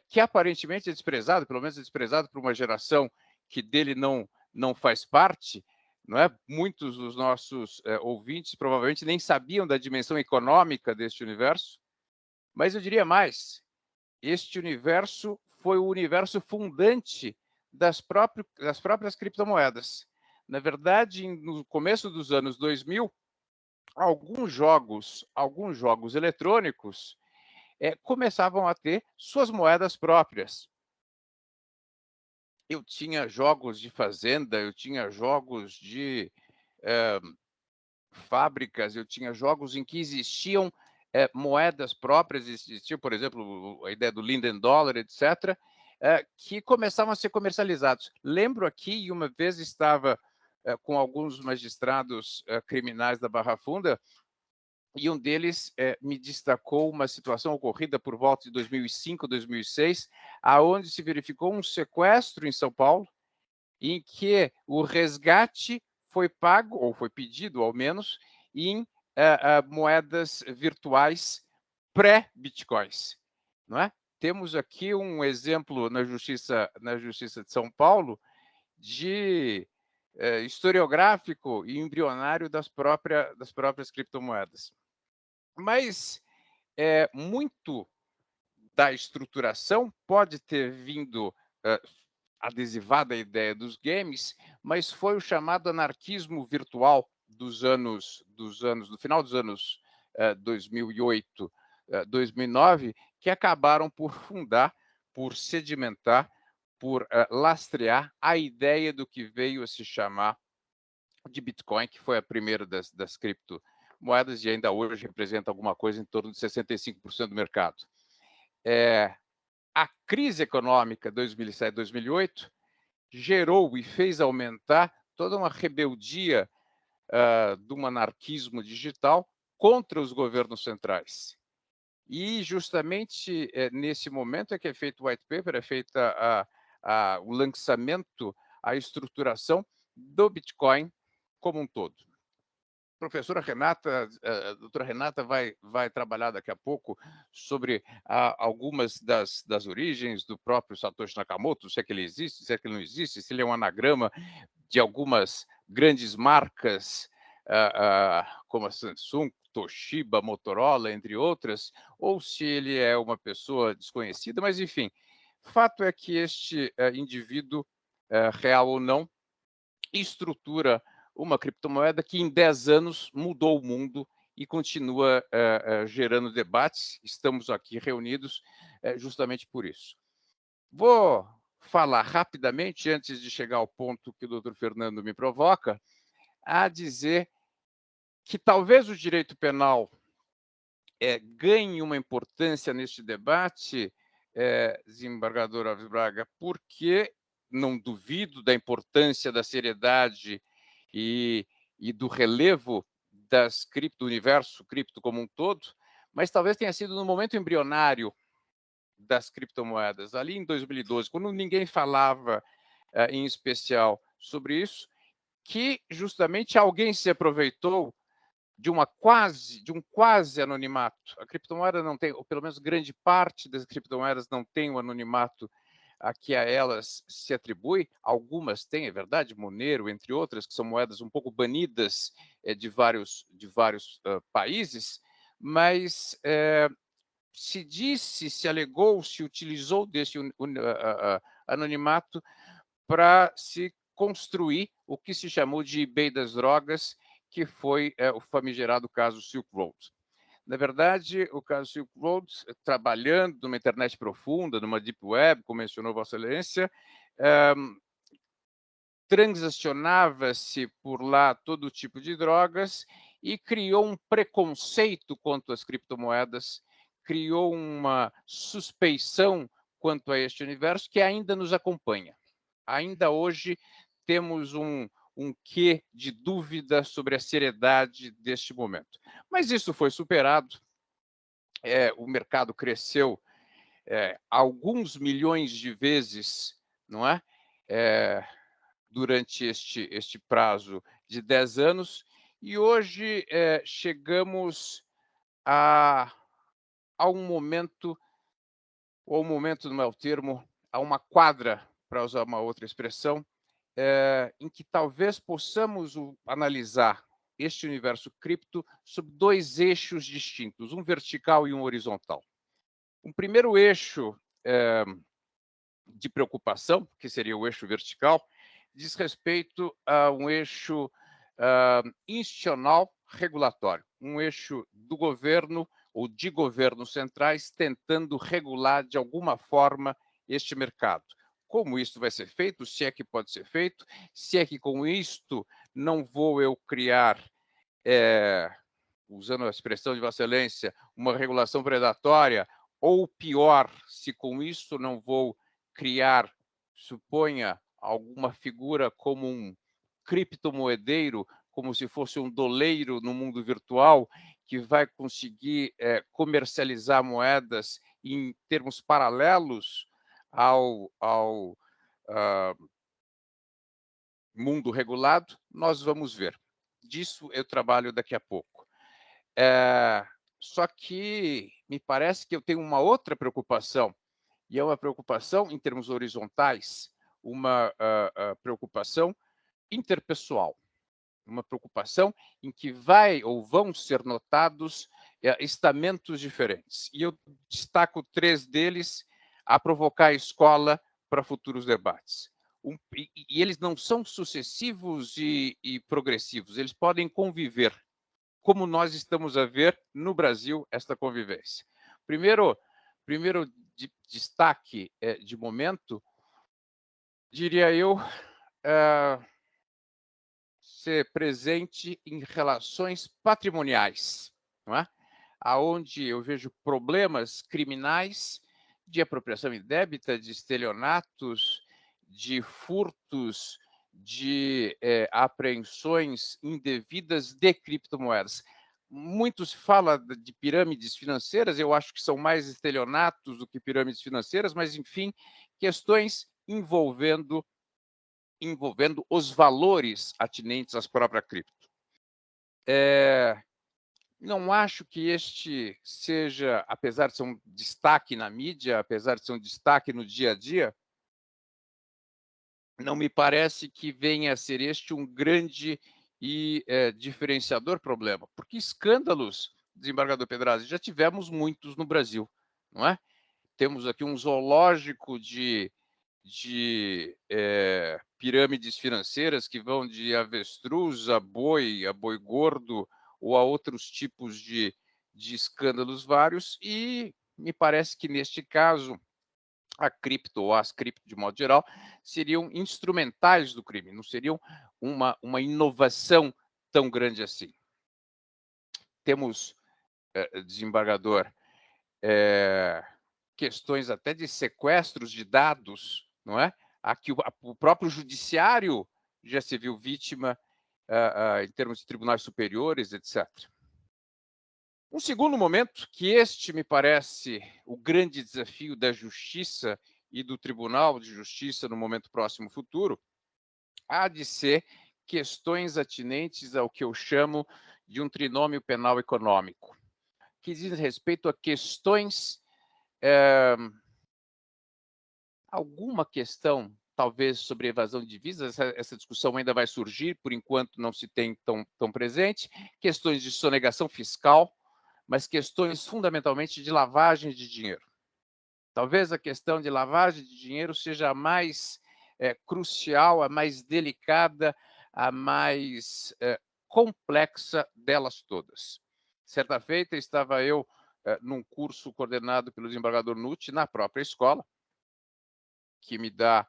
que aparentemente é desprezado, pelo menos é desprezado por uma geração que dele não faz parte, não é? Muitos dos nossos ouvintes provavelmente nem sabiam da dimensão econômica deste universo, mas eu diria mais, este universo foi o universo fundante das próprias criptomoedas. Na verdade, no começo dos anos 2000, alguns jogos eletrônicos começavam a ter suas moedas próprias. Eu tinha jogos de fazenda, eu tinha jogos de fábricas, eu tinha jogos em que existiam moedas próprias, existia, por exemplo, a ideia do Linden Dollar, etc., que começavam a ser comercializados. Lembro aqui, e uma vez estava com alguns magistrados criminais da Barra Funda, e um deles me destacou uma situação ocorrida por volta de 2005, 2006, aonde se verificou um sequestro em São Paulo, em que o resgate foi pago, ou foi pedido ao menos, em moedas virtuais pré-bitcoins, não é? Temos aqui um exemplo na Justiça de São Paulo de historiográfico e embrionário das próprias criptomoedas. Mas muito da estruturação pode ter vindo adesivada à ideia dos games, mas foi o chamado anarquismo virtual do final dos anos 2008, 2009, que acabaram por sedimentar, por lastrear a ideia do que veio a se chamar de Bitcoin, que foi a primeira das criptomoedas e ainda hoje representa alguma coisa em torno de 65% do mercado. A crise econômica 2007-2008 gerou e fez aumentar toda uma rebeldia do anarquismo digital contra os governos centrais. E justamente nesse momento é que é feito o white paper, é feita o lançamento, a estruturação do Bitcoin como um todo. A professora Renata, a doutora Renata vai trabalhar daqui a pouco sobre algumas das origens do próprio Satoshi Nakamoto, se é que ele existe, se é que ele não existe, se ele é um anagrama de algumas grandes marcas, como a Samsung, Toshiba, Motorola, entre outras, ou se ele é uma pessoa desconhecida, mas enfim, fato é que este indivíduo, real ou não, estrutura uma criptomoeda que em 10 anos mudou o mundo e continua gerando debates. Estamos aqui reunidos justamente por isso. Vou falar rapidamente, antes de chegar ao ponto que o doutor Fernando me provoca, a dizer que talvez o direito penal ganhe uma importância neste debate, desembargador Alves Braga, porque não duvido da importância, da seriedade e do relevo do universo cripto como um todo, mas talvez tenha sido no momento embrionário das criptomoedas, ali em 2012, quando ninguém falava em especial sobre isso, que justamente alguém se aproveitou de um quase anonimato. A criptomoeda não tem, ou pelo menos grande parte das criptomoedas não tem o anonimato a que a elas se atribui. Algumas têm, é verdade, Monero, entre outras, que são moedas um pouco banidas de vários países, mas se alegou, se utilizou desse anonimato para se construir o que se chamou de eBay das drogas, que foi o famigerado caso Silk Road. Na verdade, o caso Silk Road, trabalhando numa internet profunda, numa deep web, como mencionou Vossa Excelência, transacionava-se por lá todo tipo de drogas e criou um preconceito quanto às criptomoedas, criou uma suspeição quanto a este universo que ainda nos acompanha. ainda hoje temos um quê de dúvida sobre a seriedade deste momento. Mas isso foi superado, o mercado cresceu alguns milhões de vezes, não é? Durante este prazo de 10 anos, e hoje chegamos a um momento, ou momento não é o termo, a uma quadra, para usar uma outra expressão, em que talvez possamos analisar este universo cripto sob dois eixos distintos, um vertical e um horizontal. Um primeiro eixo de preocupação, que seria o eixo vertical, diz respeito a um eixo institucional regulatório, um eixo do governo ou de governos centrais tentando regular de alguma forma este mercado. Como isso vai ser feito, se é que pode ser feito, se é que com isto não vou eu criar, usando a expressão de Vossa Excelência, uma regulação predatória, ou pior, se com isso não vou criar, suponha, alguma figura como um criptomoedeiro, como se fosse um doleiro no mundo virtual, que vai conseguir comercializar moedas em termos paralelos ao mundo regulado, nós vamos ver. Disso eu trabalho daqui a pouco. Só que me parece que eu tenho uma outra preocupação, e é uma preocupação em termos horizontais, uma preocupação interpessoal, uma preocupação em que vai ou vão ser notados estamentos diferentes. E eu destaco 3 deles a provocar a escola para futuros debates. E eles não são sucessivos e progressivos, eles podem conviver, como nós estamos a ver no Brasil esta convivência. Primeiro destaque de momento, diria eu, ser presente em relações patrimoniais, não é? Aonde eu vejo problemas criminais de apropriação indébita, de estelionatos, de furtos, de apreensões indevidas de criptomoedas. Muito se fala de pirâmides financeiras, eu acho que são mais estelionatos do que pirâmides financeiras, mas, enfim, questões envolvendo os valores atinentes às próprias cripto. Não acho que este seja, apesar de ser um destaque na mídia, apesar de ser um destaque no dia a dia, não me parece que venha a ser este um grande e diferenciador problema, porque escândalos, desembargador Pedrazzi, já tivemos muitos no Brasil, não é? Temos aqui um zoológico de pirâmides financeiras que vão de avestruz a boi gordo ou a outros tipos de escândalos vários, e me parece que neste caso a cripto ou as cripto de modo geral seriam instrumentais do crime, não seriam uma inovação tão grande assim. Temos, desembargador, questões até de sequestros de dados, não é? Aqui o próprio judiciário já se viu vítima em termos de tribunais superiores, etc. Um segundo momento, que este me parece o grande desafio da justiça e do Tribunal de Justiça no momento próximo futuro, há de ser questões atinentes ao que eu chamo de um trinômio penal econômico, que diz respeito a questões alguma questão, talvez, sobre evasão de divisas, essa discussão ainda vai surgir, por enquanto não se tem tão presente, questões de sonegação fiscal, mas questões fundamentalmente de lavagem de dinheiro. Talvez a questão de lavagem de dinheiro seja a mais crucial, a mais delicada, a mais complexa delas todas. Certa feita, estava eu num curso coordenado pelo desembargador Nutti, na própria escola, que me dá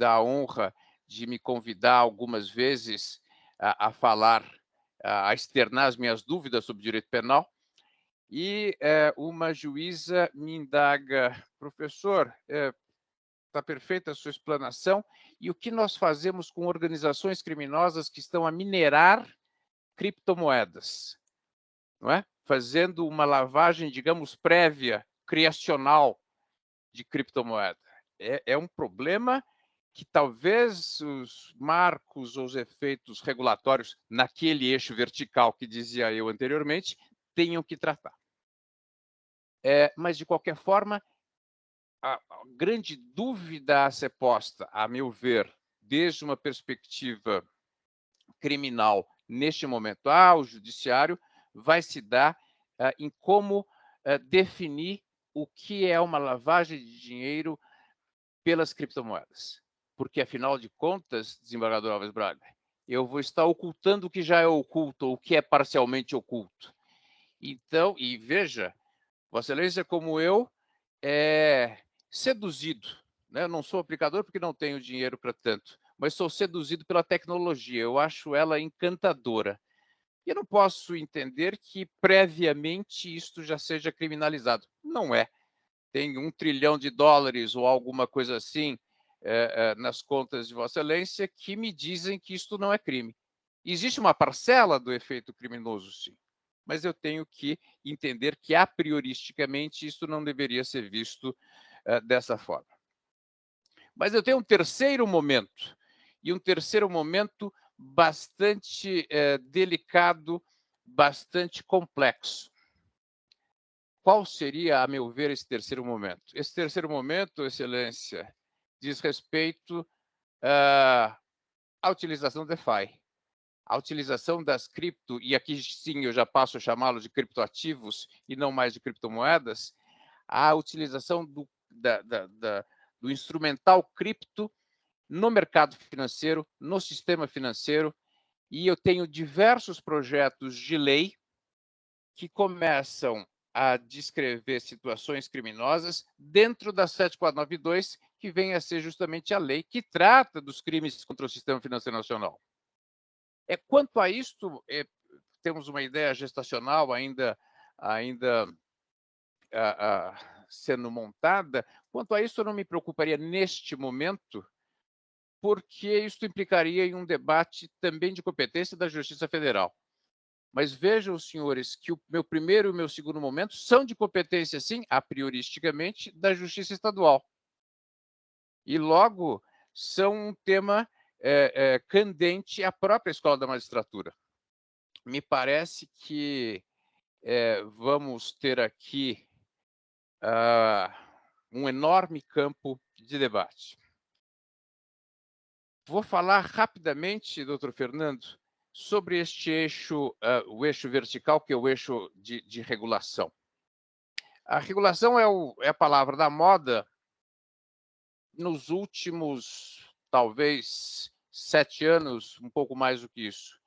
a honra de me convidar algumas vezes a falar, a externar as minhas dúvidas sobre direito penal, e uma juíza me indaga: professor, tá perfeita a sua explanação. E o que nós fazemos com organizações criminosas que estão a minerar criptomoedas, não é? Fazendo uma lavagem, digamos, prévia, criacional de criptomoeda. É um problema que talvez os marcos ou os efeitos regulatórios naquele eixo vertical que dizia eu anteriormente tenham que tratar. Mas, de qualquer forma, a grande dúvida a ser posta, a meu ver, desde uma perspectiva criminal, neste momento, ao judiciário, vai se dar em como definir o que é uma lavagem de dinheiro pelas criptomoedas. Porque, afinal de contas, desembargador Alves Braga, eu vou estar ocultando o que já é oculto, ou o que é parcialmente oculto. Então, e veja, Vossa Excelência, como eu, é seduzido, né? Eu não sou aplicador porque não tenho dinheiro para tanto, mas sou seduzido pela tecnologia, eu acho ela encantadora. E eu não posso entender que previamente isto já seja criminalizado. Não é. Tem $1 trilhão ou alguma coisa assim nas contas de Vossa Excelência que me dizem que isto não é crime. Existe uma parcela do efeito criminoso, sim, mas eu tenho que entender que, a prioristicamente, isso não deveria ser visto dessa forma. Mas eu tenho um terceiro momento, e um terceiro momento bastante delicado, bastante complexo. Qual seria, a meu ver, esse terceiro momento? Esse terceiro momento, Excelência, diz respeito à utilização do DeFi. A utilização das cripto, e aqui sim eu já passo a chamá-lo de criptoativos e não mais de criptomoedas, a utilização do instrumental cripto no mercado financeiro, no sistema financeiro, e eu tenho diversos projetos de lei que começam a descrever situações criminosas dentro da 7492, que vem a ser justamente a lei que trata dos crimes contra o sistema financeiro nacional. Quanto a isto, temos uma ideia gestacional ainda sendo montada. Quanto a isso, eu não me preocuparia neste momento, porque isso implicaria em um debate também de competência da Justiça Federal. Mas vejam, senhores, que o meu primeiro e o meu segundo momento são de competência, sim, a prioristicamente, da Justiça Estadual. E logo são um tema candente à própria Escola da Magistratura. Me parece que vamos ter aqui um enorme campo de debate. Vou falar rapidamente, doutor Fernando, sobre este eixo, o eixo vertical, que é o eixo de regulação. A regulação é a palavra da moda nos últimos, talvez, 7 anos, um pouco mais do que isso.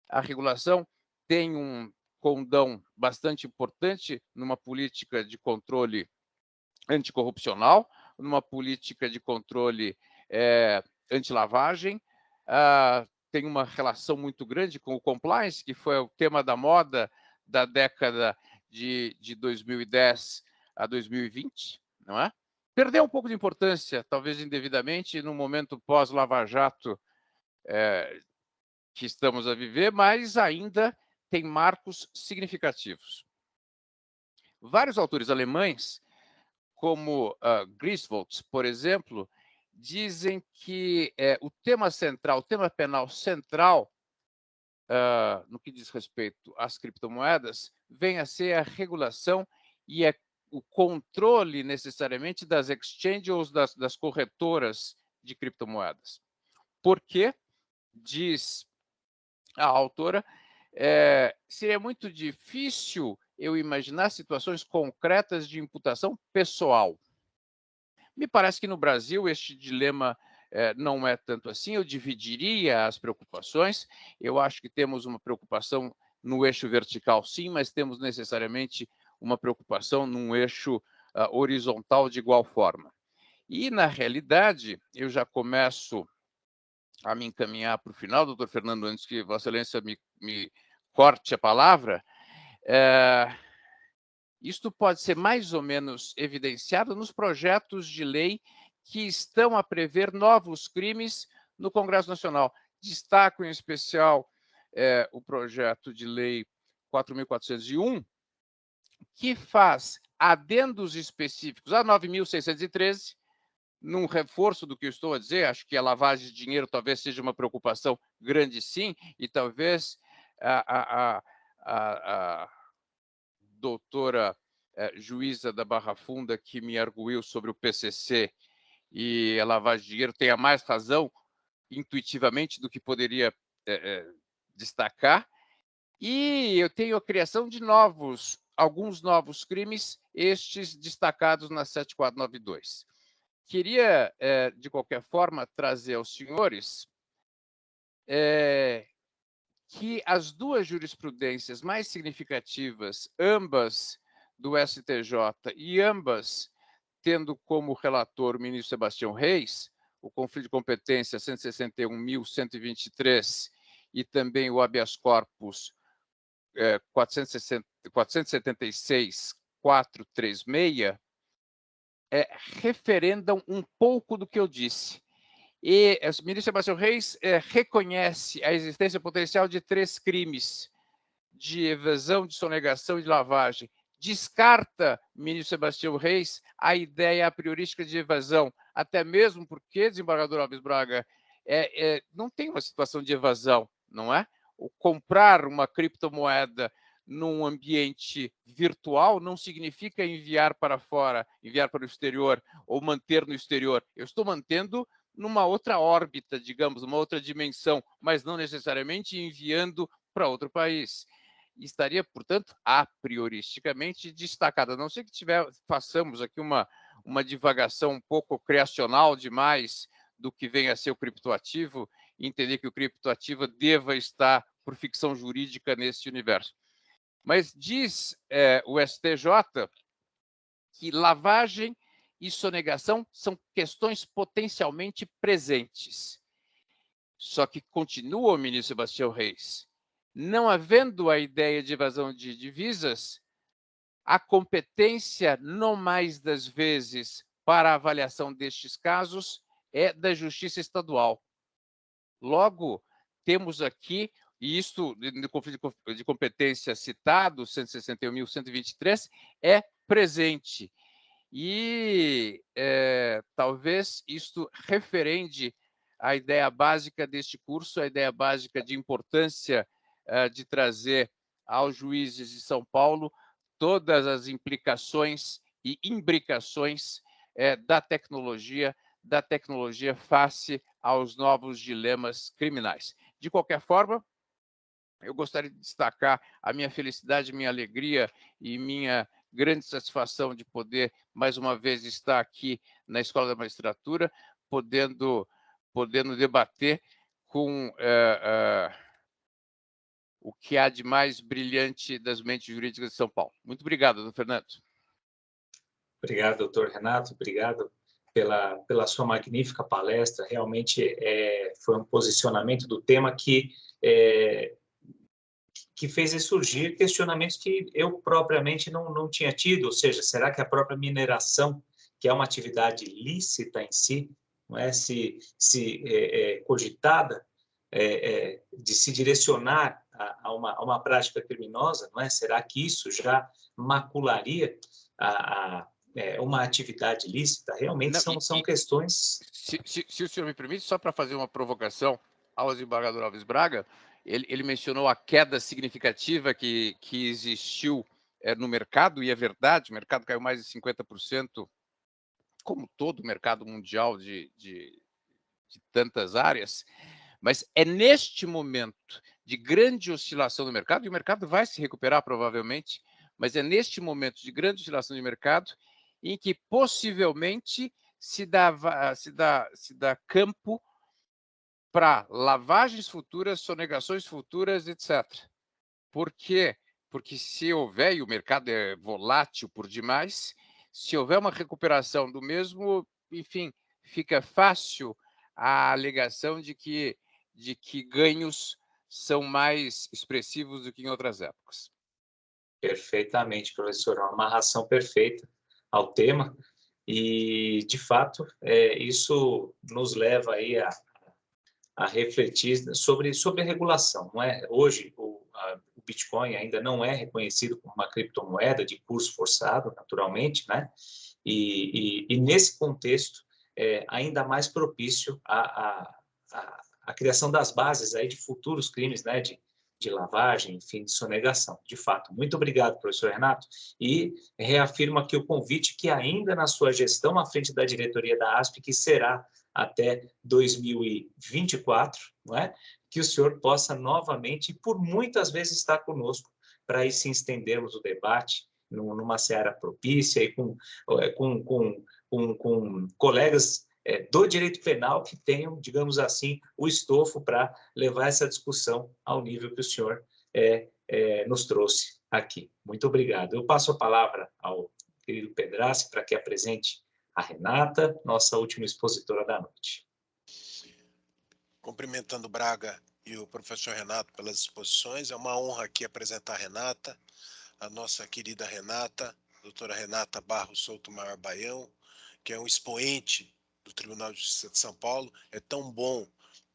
A regulação tem um condão bastante importante numa política de controle anticorrupcional, numa política de controle anti-lavagem, tem uma relação muito grande com o compliance, que foi o tema da moda da década de 2010 a 2020, não é? Perdeu um pouco de importância, talvez indevidamente, no momento pós-Lava Jato que estamos a viver, mas ainda tem marcos significativos. Vários autores alemães, como Griswold, por exemplo, dizem que o tema central, o tema penal central, no que diz respeito às criptomoedas, vem a ser a regulação e o controle, necessariamente, das exchanges ou das corretoras de criptomoedas. Porque, diz a autora, seria muito difícil eu imaginar situações concretas de imputação pessoal. Me parece que no Brasil este dilema não é tanto assim. Eu dividiria as preocupações. Eu acho que temos uma preocupação no eixo vertical, sim, mas temos necessariamente uma preocupação num eixo horizontal de igual forma. E, na realidade, eu já começo a me encaminhar para o final, doutor Fernando, antes que Vossa Excelência me corte a palavra. Isto pode ser mais ou menos evidenciado nos projetos de lei que estão a prever novos crimes no Congresso Nacional. Destaco, em especial, o projeto de lei 4.401, que faz adendos específicos a 9.613, num reforço do que eu estou a dizer. Acho que a lavagem de dinheiro talvez seja uma preocupação grande, sim, e talvez a doutora juíza da Barra Funda, que me arguiu sobre o PCC e a lavagem de dinheiro, tenha mais razão intuitivamente do que poderia destacar. E eu tenho a criação de alguns novos crimes, estes destacados na 7492. Queria, de qualquer forma, trazer aos senhores que as duas jurisprudências mais significativas, ambas do STJ e ambas tendo como relator o ministro Sebastião Reis, o conflito de competência 161.123 e também o habeas corpus 476.436, referendam um pouco do que eu disse. E o ministro Sebastião Reis reconhece a existência potencial de 3 crimes de evasão, de sonegação e de lavagem. Descarta, ministro Sebastião Reis, a ideia a priorística de evasão, até mesmo porque, desembargador Alves Braga, não tem uma situação de evasão, não é? O comprar uma criptomoeda num ambiente virtual não significa enviar para fora, enviar para o exterior ou manter no exterior. Eu estou mantendo numa outra órbita, digamos, uma outra dimensão, mas não necessariamente enviando para outro país. Estaria, portanto, a prioristicamente destacada. A não ser que façamos aqui uma divagação um pouco criacional demais do que vem a ser o criptoativo, e entender que o criptoativo deva estar por ficção jurídica nesse universo. Mas diz o STJ que lavagem e sonegação são questões potencialmente presentes. Só que continua o ministro Sebastião Reis, não havendo a ideia de evasão de divisas, a competência, no mais das vezes, para a avaliação destes casos é da Justiça Estadual. Logo, temos aqui, e isto no conflito de competência citado, 161.123, é presente. E talvez isto referende a ideia básica deste curso, a ideia básica de importância de trazer aos juízes de São Paulo todas as implicações e imbricações da tecnologia face aos novos dilemas criminais. De qualquer forma, eu gostaria de destacar a minha felicidade, minha alegria e minha grande satisfação de poder, mais uma vez, estar aqui na Escola da Magistratura, podendo debater com o que há de mais brilhante das mentes jurídicas de São Paulo. Muito obrigado, doutor Fernando. Obrigado, doutor Renato. Obrigado pela sua magnífica palestra. Realmente foi um posicionamento do tema que fez surgir questionamentos que eu propriamente não tinha tido, ou seja, será que a própria mineração, que é uma atividade lícita em si, não é, se cogitada de se direcionar a uma prática criminosa, não é? Será que isso já macularia uma atividade lícita? Realmente são questões... Se o senhor me permite, só para fazer uma provocação ao desembargador Alves Braga, ele mencionou a queda significativa que existiu no mercado, e é verdade, o mercado caiu mais de 50%, como todo o mercado mundial de tantas áreas, mas é neste momento de grande oscilação do mercado, e o mercado vai se recuperar provavelmente, mas é neste momento de grande oscilação de mercado em que possivelmente se dá campo para lavagens futuras, sonegações futuras, etc. Por quê? Porque se houver, e o mercado é volátil por demais, se houver uma recuperação do mesmo, enfim, fica fácil a alegação de que ganhos são mais expressivos do que em outras épocas. Perfeitamente, professor. Uma amarração perfeita ao tema. E, de fato, isso nos leva aí a refletir sobre a regulação. Não é? Hoje, o Bitcoin ainda não é reconhecido como uma criptomoeda de curso forçado, naturalmente, né? E nesse contexto, ainda mais propício à criação das bases aí de futuros crimes, né? De lavagem, enfim, de sonegação. De fato, muito obrigado, professor Renato, e reafirmo aqui o convite que ainda na sua gestão à frente da diretoria da ASP, que será até 2024, não é? Que o senhor possa novamente, e por muitas vezes, estar conosco, para aí sim estendermos o debate numa seara propícia e com colegas do direito penal que tenham, digamos assim, o estofo para levar essa discussão ao nível que o senhor nos trouxe aqui. Muito obrigado. Eu passo a palavra ao querido Pedrassi para que apresente a Renata, nossa última expositora da noite. Cumprimentando o Braga e o professor Renato pelas exposições, é uma honra aqui apresentar a Renata, a nossa querida Renata, doutora Renata Barros Souto Maior Baião, que é um expoente do Tribunal de Justiça de São Paulo. É tão bom.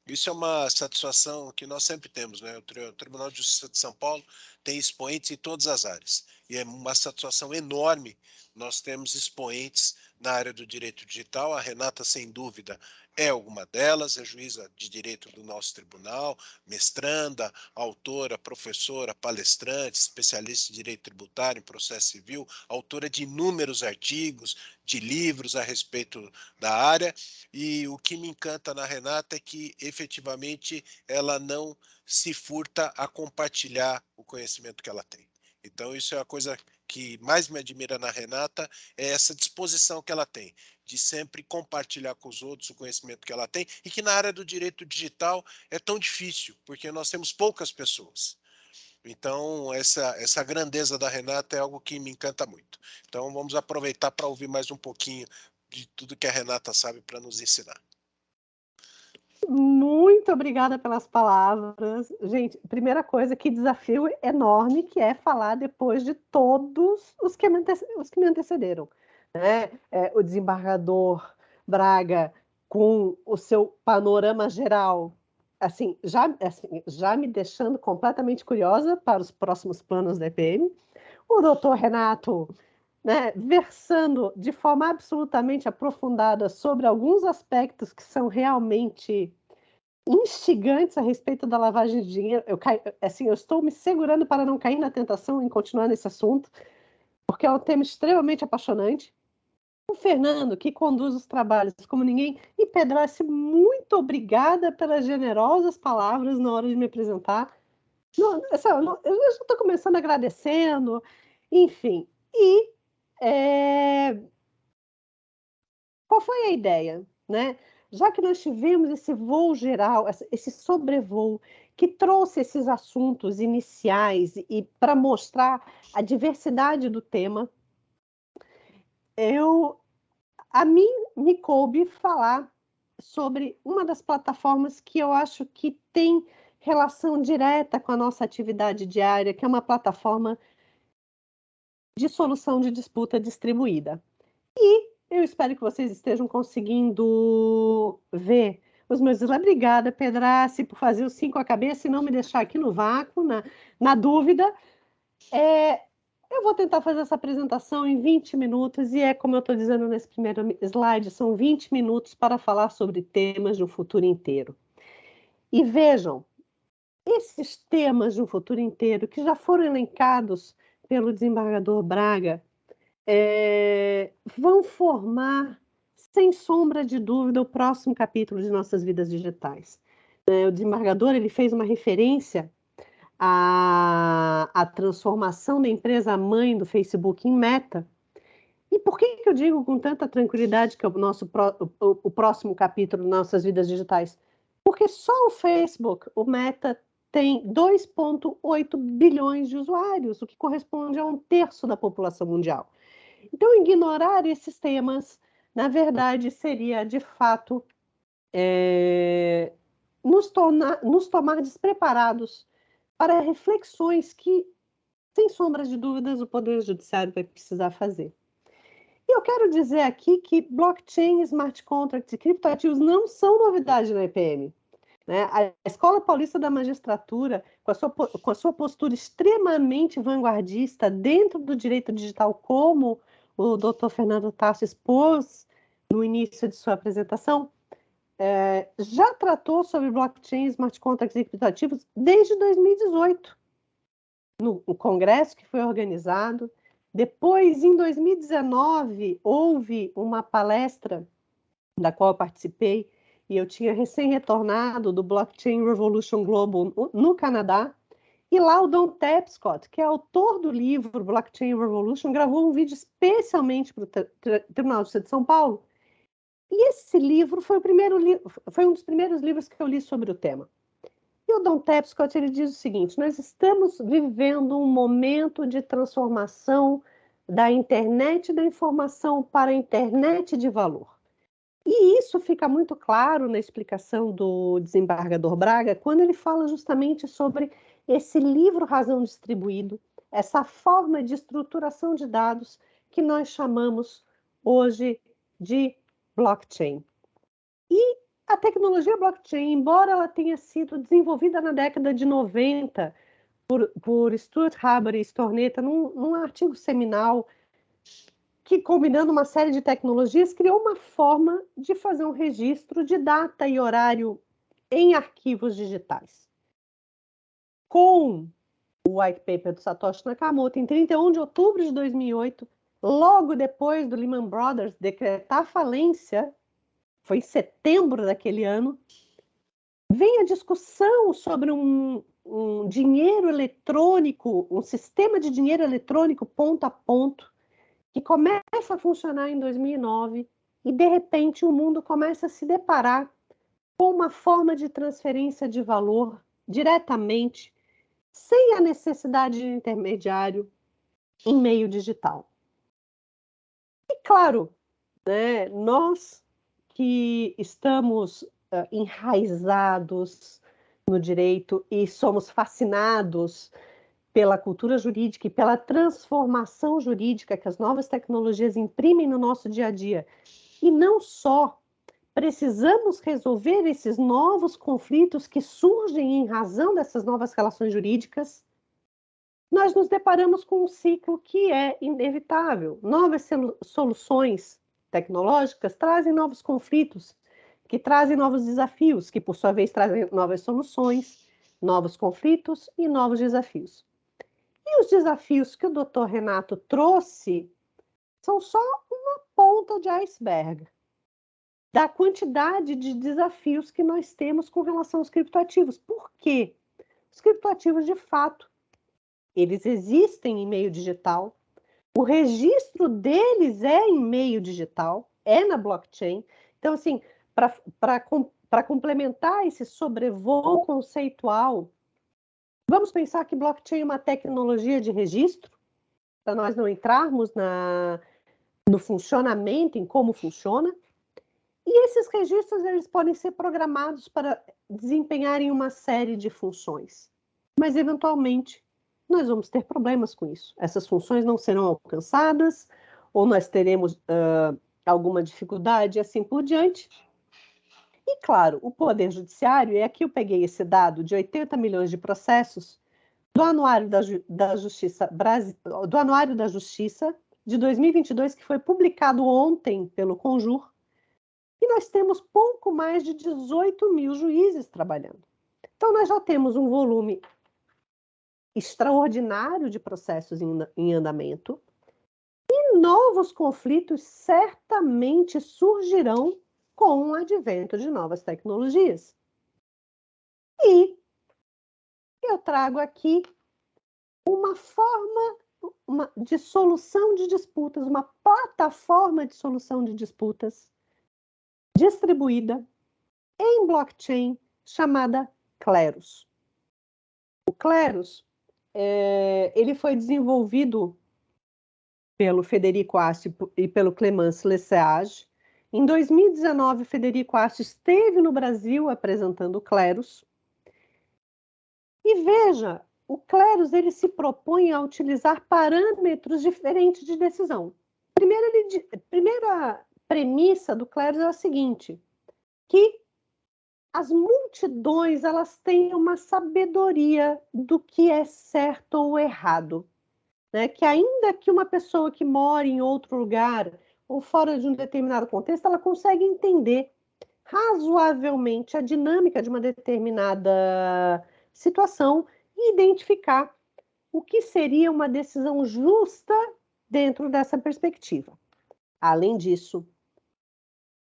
Isso é uma satisfação que nós sempre temos, né? O Tribunal de Justiça de São Paulo tem expoentes em todas as áreas. E é uma satisfação enorme nós temos expoentes na área do direito digital. A Renata, sem dúvida, é alguma delas, é juíza de direito do nosso tribunal, mestranda, autora, professora, palestrante, especialista em direito tributário, em processo civil, autora de inúmeros artigos, de livros a respeito da área. E o que me encanta na Renata é que, efetivamente, ela não se furta a compartilhar o conhecimento que ela tem. Então, isso é a coisa que mais me admira na Renata, é essa disposição que ela tem de sempre compartilhar com os outros o conhecimento que ela tem, e que na área do direito digital é tão difícil, porque nós temos poucas pessoas. Então, essa grandeza da Renata é algo que me encanta muito. Então, vamos aproveitar para ouvir mais um pouquinho de tudo que a Renata sabe para nos ensinar. Muito obrigada pelas palavras. Gente, primeira coisa, que desafio enorme que é falar depois de todos os que me antecederam. Né? O desembargador Braga, com o seu panorama geral, assim, já me deixando completamente curiosa para os próximos planos da EPM. O doutor Renato, né, versando de forma absolutamente aprofundada sobre alguns aspectos que são realmente instigantes a respeito da lavagem de dinheiro. Eu estou me segurando para não cair na tentação em continuar nesse assunto, porque é um tema extremamente apaixonante. O Fernando, que conduz os trabalhos como ninguém, e Pedrassi, muito obrigada pelas generosas palavras na hora de me apresentar. Eu já estou começando agradecendo, enfim. E qual foi a ideia, né? Já que nós tivemos esse voo geral, esse sobrevoo, que trouxe esses assuntos iniciais e para mostrar a diversidade do tema, a mim me coube falar sobre uma das plataformas que eu acho que tem relação direta com a nossa atividade diária, que é uma plataforma de solução de disputa distribuída. E eu espero que vocês estejam conseguindo ver os meus slides. Obrigada, Pedrassi, por fazer os 5 à cabeça e não me deixar aqui no vácuo, na dúvida. Eu vou tentar fazer essa apresentação em 20 minutos, e como eu estou dizendo nesse primeiro slide, são 20 minutos para falar sobre temas de um futuro inteiro. E vejam, esses temas de um futuro inteiro, que já foram elencados pelo desembargador Braga, vão formar, sem sombra de dúvida, o próximo capítulo de nossas vidas digitais. O desembargador ele fez uma referência à transformação da empresa mãe do Facebook em Meta. E por que eu digo com tanta tranquilidade que é o próximo capítulo de nossas vidas digitais? Porque só o Facebook, o Meta, tem 2,8 bilhões de usuários, o que corresponde a 1/3 da população mundial. Então, ignorar esses temas, na verdade, seria, de fato, nos tomar despreparados para reflexões que, sem sombras de dúvidas, o Poder Judiciário vai precisar fazer. E eu quero dizer aqui que blockchain, smart contracts e criptoativos não são novidade na EPM. Né? A Escola Paulista da Magistratura, com a sua postura extremamente vanguardista dentro do direito digital, como o Dr. Fernando Tasso expôs no início de sua apresentação, já tratou sobre blockchain, smart contracts e criptoativos desde 2018, no congresso que foi organizado. Depois, em 2019, houve uma palestra da qual eu participei, e eu tinha recém-retornado do Blockchain Revolution Global no Canadá, e lá o Don Tapscott, que é autor do livro Blockchain Revolution, gravou um vídeo especialmente para o Tribunal de Justiça de São Paulo, e esse livro foi um dos primeiros livros que eu li sobre o tema. E o Don Tapscott, ele diz o seguinte: nós estamos vivendo um momento de transformação da internet da informação para a internet de valor. E isso fica muito claro na explicação do desembargador Braga, quando ele fala justamente sobre esse livro Razão Distribuído, essa forma de estruturação de dados que nós chamamos hoje de blockchain. E a tecnologia blockchain, embora ela tenha sido desenvolvida na década de 90 por Stuart Haber e Stornetta, num artigo seminal, que, combinando uma série de tecnologias, criou uma forma de fazer um registro de data e horário em arquivos digitais. Com o white paper do Satoshi Nakamoto, em 31 de outubro de 2008, logo depois do Lehman Brothers decretar falência, foi em setembro daquele ano, vem a discussão sobre um dinheiro eletrônico, um sistema de dinheiro eletrônico ponto a ponto, que começa a funcionar em 2009 e, de repente, o mundo começa a se deparar com uma forma de transferência de valor diretamente, sem a necessidade de intermediário, em meio digital. E, claro, né, nós que estamos enraizados no direito e somos fascinados pela cultura jurídica e pela transformação jurídica que as novas tecnologias imprimem no nosso dia a dia. E não só precisamos resolver esses novos conflitos que surgem em razão dessas novas relações jurídicas, nós nos deparamos com um ciclo que é inevitável. Novas soluções tecnológicas trazem novos conflitos, que trazem novos desafios, que por sua vez trazem novas soluções, novos conflitos e novos desafios. E os desafios que o Dr. Renato trouxe são só uma ponta de iceberg da quantidade de desafios que nós temos com relação aos criptoativos. Por quê? Os criptoativos, de fato, eles existem em meio digital, o registro deles é em meio digital, é na blockchain. Então, assim, para complementar esse sobrevoo conceitual, vamos pensar que blockchain é uma tecnologia de registro, para nós não entrarmos no funcionamento, em como funciona. E esses registros, eles podem ser programados para desempenharem uma série de funções. Mas, eventualmente, nós vamos ter problemas com isso. Essas funções não serão alcançadas, ou nós teremos alguma dificuldade, e assim por diante. E, claro, o Poder Judiciário, e aqui eu peguei esse dado de 80 milhões de processos do Anuário da Justiça de 2022, que foi publicado ontem pelo Conjur, e nós temos pouco mais de 18 mil juízes trabalhando. Então, nós já temos um volume extraordinário de processos em andamento, e novos conflitos certamente surgirão com o advento de novas tecnologias. E eu trago aqui uma forma de solução de disputas, uma plataforma de solução de disputas distribuída em blockchain chamada Kleros. O Kleros ele foi desenvolvido pelo Federico Asti e pelo Clémence Lesage. Em 2019, Federico Asti esteve no Brasil apresentando o Kleros. E veja, o Kleros ele se propõe a utilizar parâmetros diferentes de decisão. primeira premissa do Cleros é a seguinte, que as multidões, elas têm uma sabedoria do que é certo ou errado, né? Que ainda que uma pessoa que mora em outro lugar ou fora de um determinado contexto, ela consegue entender razoavelmente a dinâmica de uma determinada situação e identificar o que seria uma decisão justa dentro dessa perspectiva. Além disso,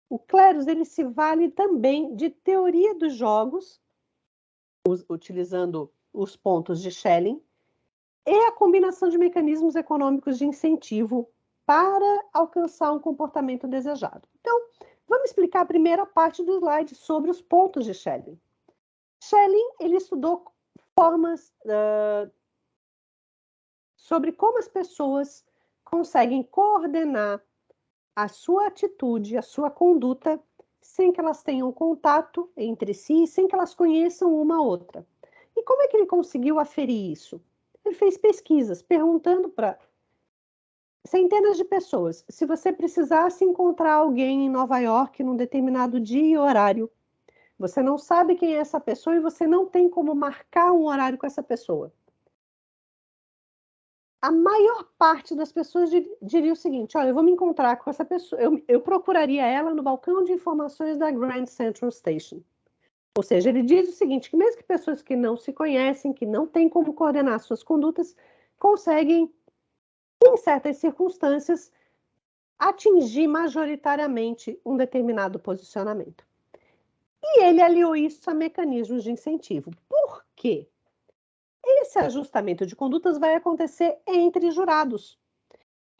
o Cleros ele se vale também de teoria dos jogos, utilizando os pontos de Schelling, e a combinação de mecanismos econômicos de incentivo para alcançar um comportamento desejado. Então, vamos explicar a primeira parte do slide sobre os pontos de Schelling. Schelling ele estudou formas sobre como as pessoas conseguem coordenar a sua atitude, a sua conduta, sem que elas tenham contato entre si, sem que elas conheçam uma a outra. E como é que ele conseguiu aferir isso? Ele fez pesquisas perguntando para centenas de pessoas se você precisasse encontrar alguém em Nova York num determinado dia e horário. Você não sabe quem é essa pessoa e você não tem como marcar um horário com essa pessoa. A maior parte das pessoas diria o seguinte, olha, eu vou me encontrar com essa pessoa, eu procuraria ela no balcão de informações da Grand Central Station. Ou seja, ele diz o seguinte, que mesmo que pessoas que não se conhecem, que não têm como coordenar suas condutas, conseguem, em certas circunstâncias, atingir majoritariamente um determinado posicionamento. E ele aliou isso a mecanismos de incentivo. Por quê? Esse ajustamento de condutas vai acontecer entre jurados.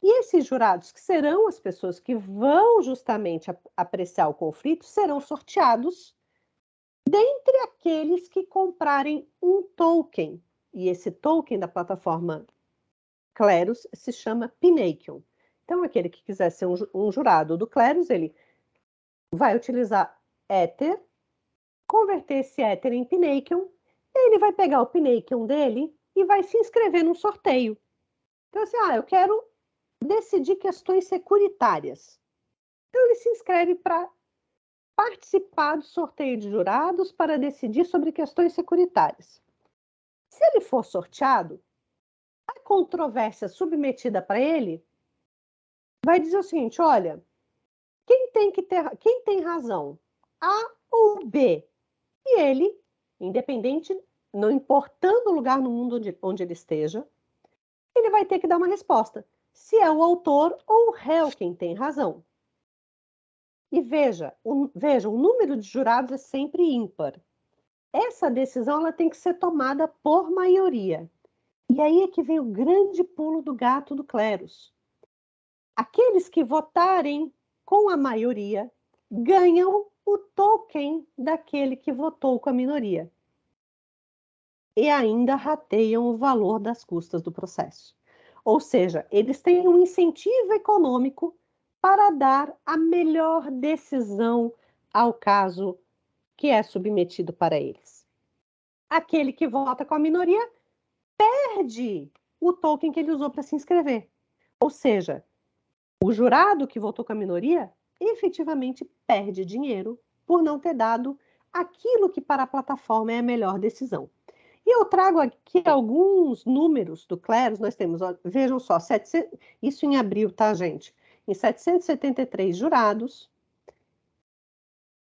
E esses jurados, que serão as pessoas que vão justamente apreciar o conflito, serão sorteados dentre aqueles que comprarem um token. E esse token da plataforma Cleros se chama Pinnacle. Então, aquele que quiser ser um jurado do Cleros, ele vai utilizar Ether, converter esse Ether em Pinnacle, ele vai pegar o Pinnacle dele e vai se inscrever num sorteio. Então, assim, eu quero decidir questões securitárias. Então, ele se inscreve para participar do sorteio de jurados para decidir sobre questões securitárias. Se ele for sorteado, a controvérsia submetida para ele vai dizer o seguinte, olha, quem tem razão? A ou B? E ele, independente, não importando o lugar no mundo onde ele esteja, ele vai ter que dar uma resposta. Se é o autor ou o réu quem tem razão. E veja, o número de jurados é sempre ímpar. Essa decisão ela tem que ser tomada por maioria. E aí é que vem o grande pulo do gato do Cleros. Aqueles que votarem com a maioria ganham o token daquele que votou com a minoria. E ainda rateiam o valor das custas do processo. Ou seja, eles têm um incentivo econômico para dar a melhor decisão ao caso que é submetido para eles. Aquele que vota com a minoria perde o token que ele usou para se inscrever. Ou seja, o jurado que votou com a minoria efetivamente perde dinheiro por não ter dado aquilo que para a plataforma é a melhor decisão. E eu trago aqui alguns números do Cleros, nós temos, vejam só, isso em abril, tá, gente? Em 773 jurados,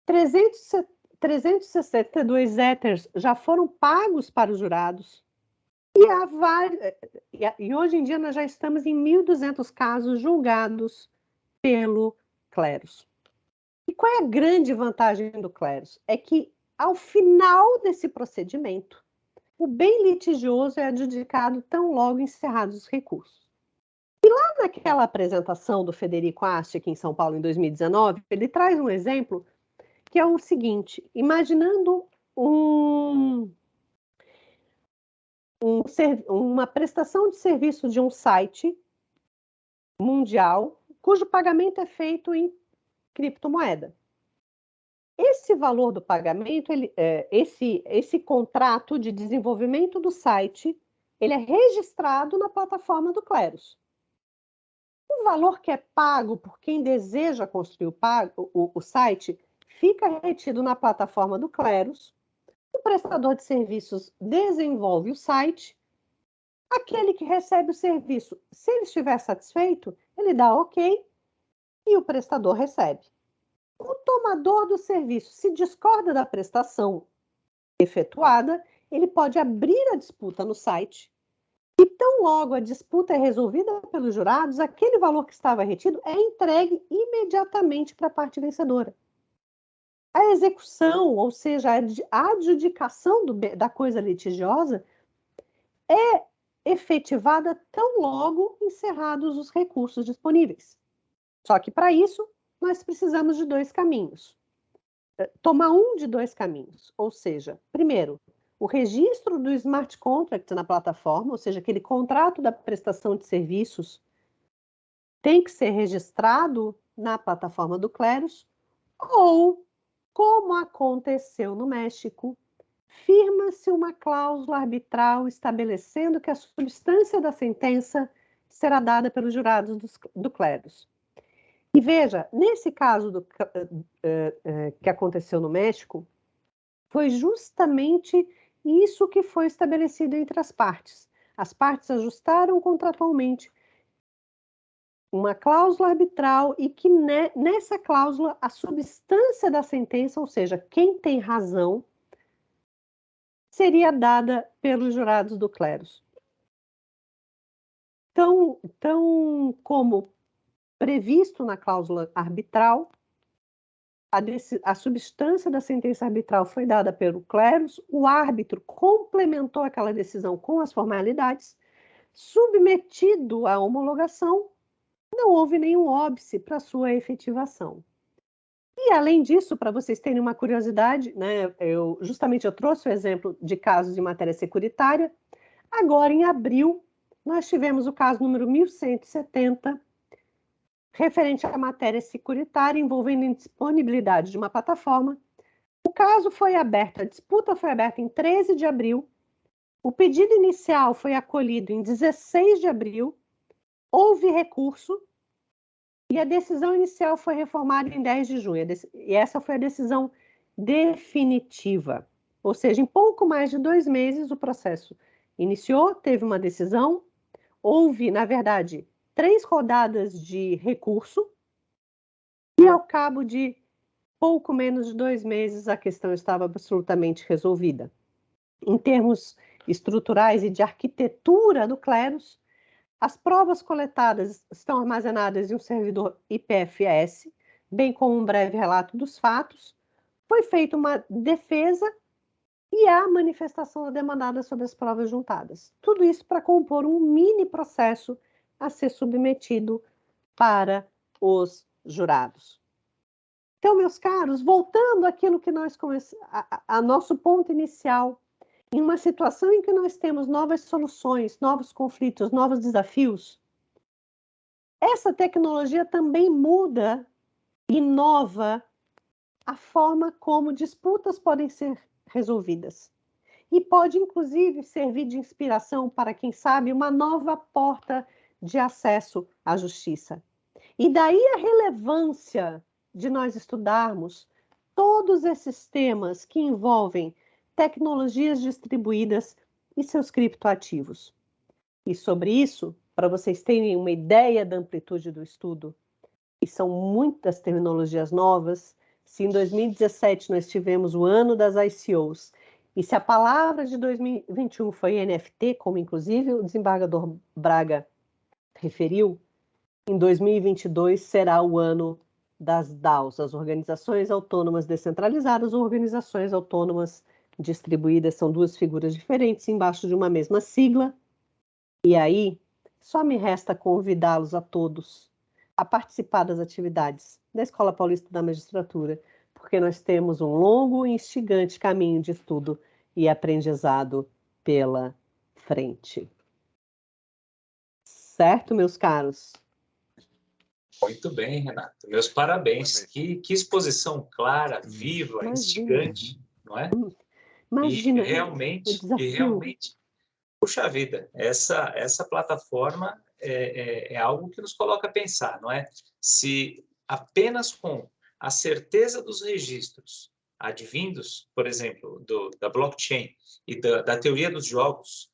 362 Ethers já foram pagos para os jurados, e hoje em dia nós já estamos em 1.200 casos julgados pelo Cleros. E qual é a grande vantagem do Cleros? É que, ao final desse procedimento, o bem litigioso é adjudicado tão logo encerrados os recursos. E lá naquela apresentação do Federico Asti aqui em São Paulo em 2019, ele traz um exemplo que é o seguinte, imaginando uma prestação de serviço de um site mundial, cujo pagamento é feito em criptomoeda. Esse valor do pagamento, esse contrato de desenvolvimento do site, ele é registrado na plataforma do Cleros. O valor que é pago por quem deseja construir o site fica retido na plataforma do Cleros, o prestador de serviços desenvolve o site, aquele que recebe o serviço, se ele estiver satisfeito, ele dá OK e o prestador recebe. O tomador do serviço, se discorda da prestação efetuada, ele pode abrir a disputa no site e tão logo a disputa é resolvida pelos jurados, aquele valor que estava retido é entregue imediatamente para a parte vencedora. A execução, ou seja, a adjudicação da coisa litigiosa é efetivada tão logo encerrados os recursos disponíveis. Só que para isso, nós precisamos de dois caminhos. Tomar um de dois caminhos, ou seja, primeiro, o registro do smart contract na plataforma, ou seja, aquele contrato da prestação de serviços tem que ser registrado na plataforma do Cleros, ou, como aconteceu no México, firma-se uma cláusula arbitral estabelecendo que a substância da sentença será dada pelos jurados do Cleros. E veja, nesse caso que aconteceu no México, foi justamente isso que foi estabelecido entre as partes. As partes ajustaram contratualmente uma cláusula arbitral e que nessa cláusula a substância da sentença, ou seja, quem tem razão, seria dada pelos jurados do Cleros. Então, como previsto na cláusula arbitral, a substância da sentença arbitral foi dada pelo Cleros, o árbitro complementou aquela decisão com as formalidades, submetido à homologação, não houve nenhum óbice para sua efetivação. E, além disso, para vocês terem uma curiosidade, né, eu trouxe o exemplo de casos de matéria securitária. Agora, em abril, nós tivemos o caso número 1170, referente à matéria securitária envolvendo indisponibilidade de uma plataforma. O caso foi aberto, a disputa foi aberta em 13 de abril, o pedido inicial foi acolhido em 16 de abril, houve recurso, e a decisão inicial foi reformada em 10 de junho. E essa foi a decisão definitiva. Ou seja, em pouco mais de 2 meses, o processo iniciou, teve uma decisão, houve, na verdade, 3 rodadas de recurso, e ao cabo de pouco menos de 2 meses, a questão estava absolutamente resolvida. Em termos estruturais e de arquitetura do Cleros, as provas coletadas estão armazenadas em um servidor IPFS, bem como um breve relato dos fatos. Foi feita uma defesa e a manifestação da demandada sobre as provas juntadas. Tudo isso para compor um mini processo a ser submetido para os jurados. Então, meus caros, voltando àquilo que nós a nosso ponto inicial, em uma situação em que nós temos novas soluções, novos conflitos, novos desafios, essa tecnologia também muda, inova a forma como disputas podem ser resolvidas. E pode, inclusive, servir de inspiração para, quem sabe, uma nova porta de acesso à justiça. E daí a relevância de nós estudarmos todos esses temas que envolvem tecnologias distribuídas e seus criptoativos. E sobre isso, para vocês terem uma ideia da amplitude do estudo, e são muitas terminologias novas, se em 2017 nós tivemos o ano das ICOs, e se a palavra de 2021 foi NFT, como inclusive o desembargador Braga referiu, em 2022 será o ano das DAOs, as organizações autônomas descentralizadas ou organizações autônomas distribuídas. São duas figuras diferentes embaixo de uma mesma sigla. E aí, só me resta convidá-los a todos a participar das atividades da Escola Paulista da Magistratura, porque nós temos um longo e instigante caminho de estudo e aprendizado pela frente. Certo, meus caros? Muito bem, Renato. Meus parabéns. Que exposição clara, viva, Imagina. instigante, não é? Imagina, E realmente Puxa vida, essa plataforma é algo que nos coloca a pensar, não é? Se apenas com a certeza dos registros advindos, por exemplo, da blockchain e da teoria dos jogos,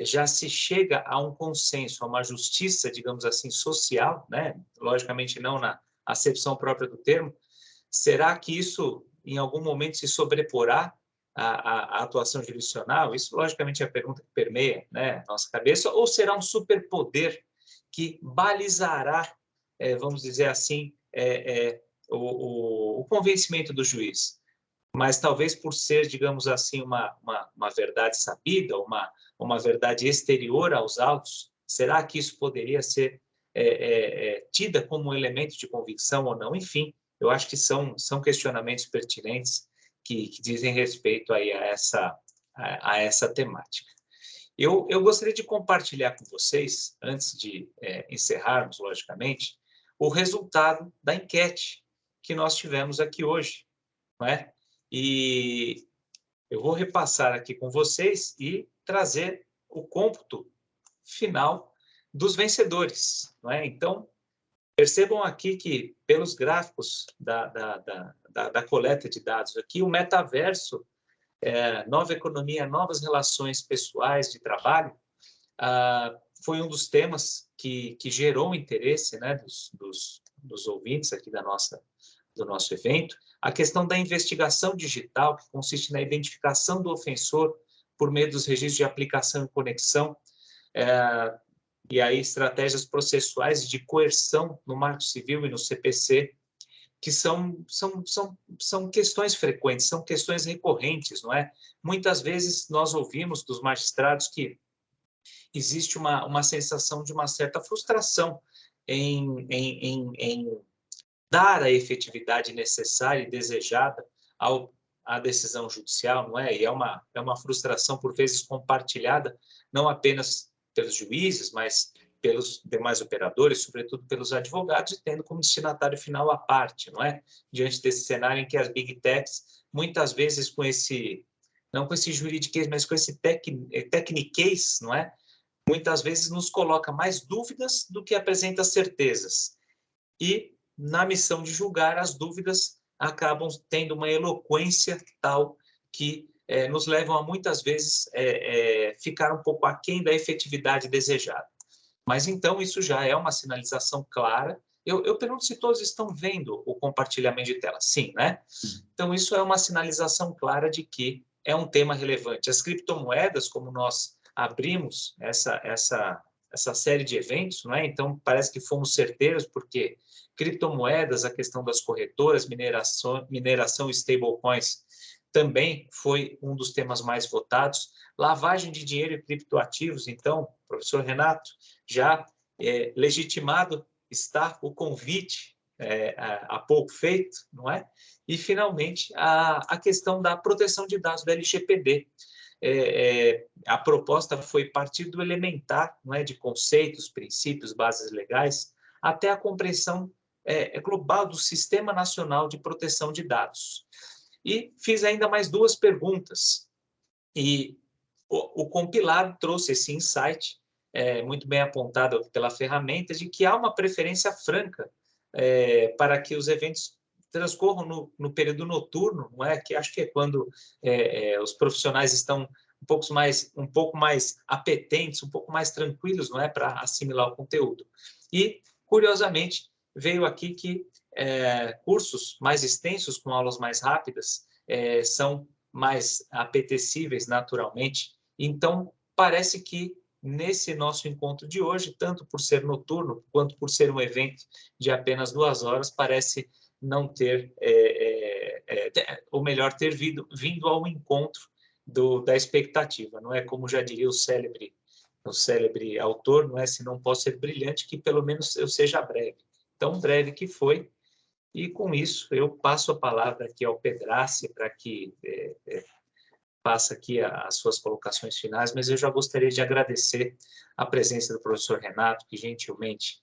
já se chega a um consenso, a uma justiça, digamos assim, social, né? Logicamente não na acepção própria do termo, será que isso, em algum momento, se sobreporá à atuação jurisdicional? Isso, logicamente, é a pergunta que permeia, né, a nossa cabeça. Ou será um superpoder que balizará, vamos dizer assim, o convencimento do juiz? Mas talvez por ser, digamos assim, uma verdade sabida, uma verdade exterior aos autos, será que isso poderia ser tida como um elemento de convicção ou não? Enfim, eu acho que são questionamentos pertinentes que dizem respeito aí a essa temática. Eu gostaria de compartilhar com vocês, antes de encerrarmos, logicamente, o resultado da enquete que nós tivemos aqui hoje, não é? E eu vou repassar aqui com vocês e trazer o cômputo final dos vencedores, não é? Então, percebam aqui que, pelos gráficos da coleta de dados aqui, o metaverso, nova economia, novas relações pessoais de trabalho, foi um dos temas que gerou interesse, né, dos ouvintes aqui do nosso evento. A questão da investigação digital, que consiste na identificação do ofensor por meio dos registros de aplicação e conexão, e aí estratégias processuais de coerção no Marco Civil e no CPC, que são questões frequentes, são questões recorrentes, não é? Muitas vezes nós ouvimos dos magistrados que existe uma sensação de uma certa frustração em dar a efetividade necessária e desejada à decisão judicial, não é? E é uma frustração, por vezes, compartilhada, não apenas pelos juízes, mas pelos demais operadores, sobretudo pelos advogados, e tendo como destinatário final a parte, não é? Diante desse cenário em que as big techs, muitas vezes com esse, não com esse juridiquês, mas com esse tecniquez, não é? Muitas vezes nos coloca mais dúvidas do que apresenta certezas. E, na missão de julgar, as dúvidas acabam tendo uma eloquência tal que nos levam a, muitas vezes, ficar um pouco aquém da efetividade desejada. Mas, então, isso já é uma sinalização clara. Eu pergunto se todos estão vendo o compartilhamento de tela. Sim, né? Então, isso é uma sinalização clara de que é um tema relevante. As criptomoedas, como nós abrimos essa série de eventos, não é? Então, parece que fomos certeiros, porque criptomoedas, a questão das corretoras, mineração e stablecoins também foi um dos temas mais votados. Lavagem de dinheiro e criptoativos, então, professor Renato, já legitimado está o convite há pouco feito, não é? E, finalmente, a questão da proteção de dados da LGPD. A proposta foi partir do elementar, não é, de conceitos, princípios, bases legais, até a compreensão global do Sistema Nacional de Proteção de Dados. E fiz ainda mais duas perguntas. E o compilado trouxe esse insight, muito bem apontado pela ferramenta, de que há uma preferência franca para que os eventos transcorram no período noturno, não é? Que acho que é quando os profissionais estão um pouco mais apetentes, um pouco mais tranquilos, não é, para assimilar o conteúdo. E, curiosamente, veio aqui que cursos mais extensos, com aulas mais rápidas, são mais apetecíveis naturalmente. Então, parece que nesse nosso encontro de hoje, tanto por ser noturno, quanto por ser um evento de apenas 2 horas, parece não ter, ou melhor, ter vindo ao encontro da expectativa, não é? Como já diria o célebre autor, não é? Se não posso ser brilhante, que pelo menos eu seja breve. Tão breve que foi. E, com isso, eu passo a palavra aqui ao Pedrassi para que faça aqui as suas colocações finais, mas eu já gostaria de agradecer a presença do professor Renato, que gentilmente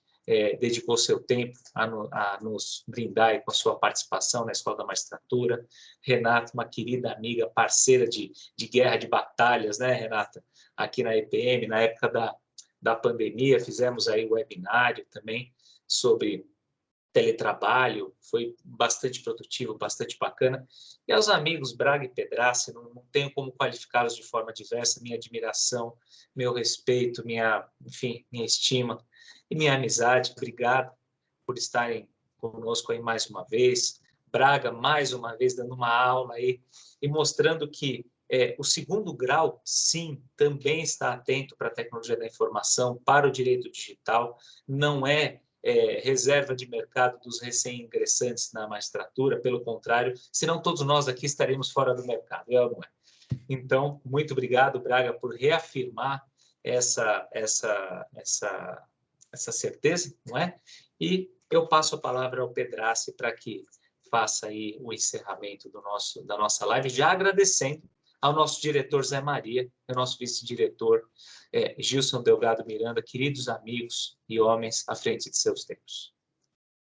dedicou seu tempo a nos brindar aí com a sua participação na Escola da Magistratura. Renata, uma querida amiga, parceira de guerra, de batalhas, né, Renata? Aqui na EPM, na época da pandemia, fizemos aí o webinário também sobre teletrabalho, foi bastante produtivo, bastante bacana. E aos amigos Braga e Pedrassi, não tenho como qualificá-los de forma diversa, minha admiração, meu respeito, enfim, minha estima e minha amizade. Obrigado por estarem conosco aí mais uma vez. Braga, mais uma vez, dando uma aula aí e mostrando que o segundo grau, sim, também está atento para a tecnologia da informação, para o direito digital, não é reserva de mercado dos recém-ingressantes na magistratura, pelo contrário, senão todos nós aqui estaremos fora do mercado, é ou não é? Então, muito obrigado, Braga, por reafirmar essa certeza, não é? E eu passo a palavra ao Pedrassi para que faça aí o encerramento da nossa live, já agradecendo ao nosso diretor Zé Maria, ao nosso vice-diretor Gilson Delgado Miranda, queridos amigos e homens à frente de seus tempos.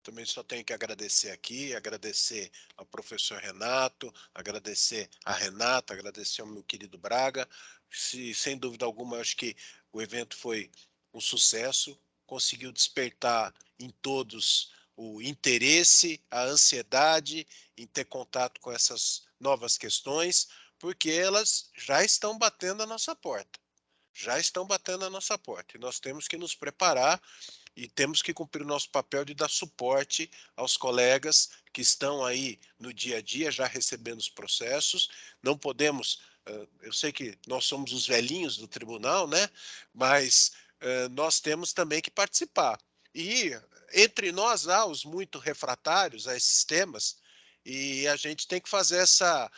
Também só tenho que agradecer aqui, agradecer ao professor Renato, agradecer a Renata, agradecer ao meu querido Braga. Sem dúvida alguma, eu acho que o evento foi um sucesso, conseguiu despertar em todos o interesse, a ansiedade em ter contato com essas novas questões, porque elas já estão batendo a nossa porta. Já estão batendo a nossa porta. E nós temos que nos preparar e temos que cumprir o nosso papel de dar suporte aos colegas que estão aí no dia a dia, já recebendo os processos. Não podemos, eu sei que nós somos os velhinhos do tribunal, né? Mas nós temos também que participar. E entre nós há os muito refratários a esses temas, e a gente tem que fazer essa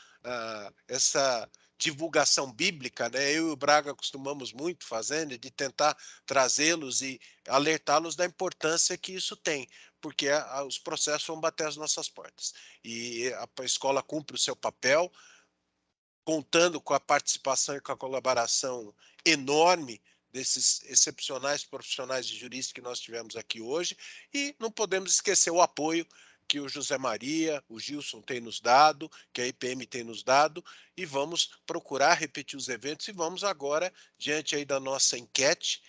divulgação bíblica, né? Eu e o Braga costumamos muito fazendo, de tentar trazê-los e alertá-los da importância que isso tem, porque os processos vão bater as nossas portas. E a escola cumpre o seu papel, contando com a participação e com a colaboração enorme desses excepcionais profissionais de jurídica que nós tivemos aqui hoje, e não podemos esquecer o apoio que o José Maria, o Gilson tem nos dado, que a IPM tem nos dado, e vamos procurar repetir os eventos, e vamos agora, diante aí da nossa enquete,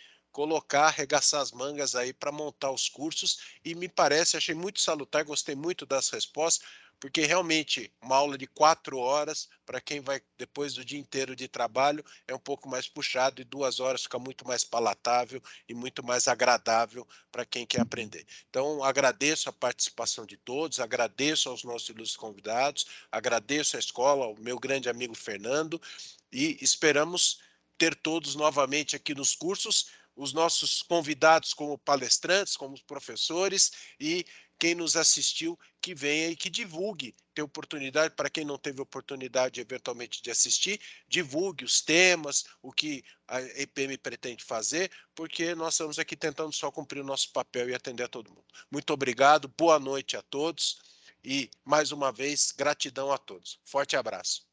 arregaçar as mangas aí para montar os cursos, e me parece, achei muito salutar, gostei muito das respostas, porque realmente uma aula de 4 horas, para quem vai depois do dia inteiro de trabalho, é um pouco mais puxado, e 2 horas fica muito mais palatável e muito mais agradável para quem quer aprender. Então, agradeço a participação de todos, agradeço aos nossos ilustres convidados, agradeço à escola, ao meu grande amigo Fernando, e esperamos ter todos novamente aqui nos cursos, os nossos convidados como palestrantes, como professores, e quem nos assistiu, que venha e que divulgue, ter oportunidade, para quem não teve oportunidade eventualmente de assistir, divulgue os temas, o que a EPM pretende fazer, porque nós estamos aqui tentando só cumprir o nosso papel e atender a todo mundo. Muito obrigado, boa noite a todos, e mais uma vez, gratidão a todos. Forte abraço.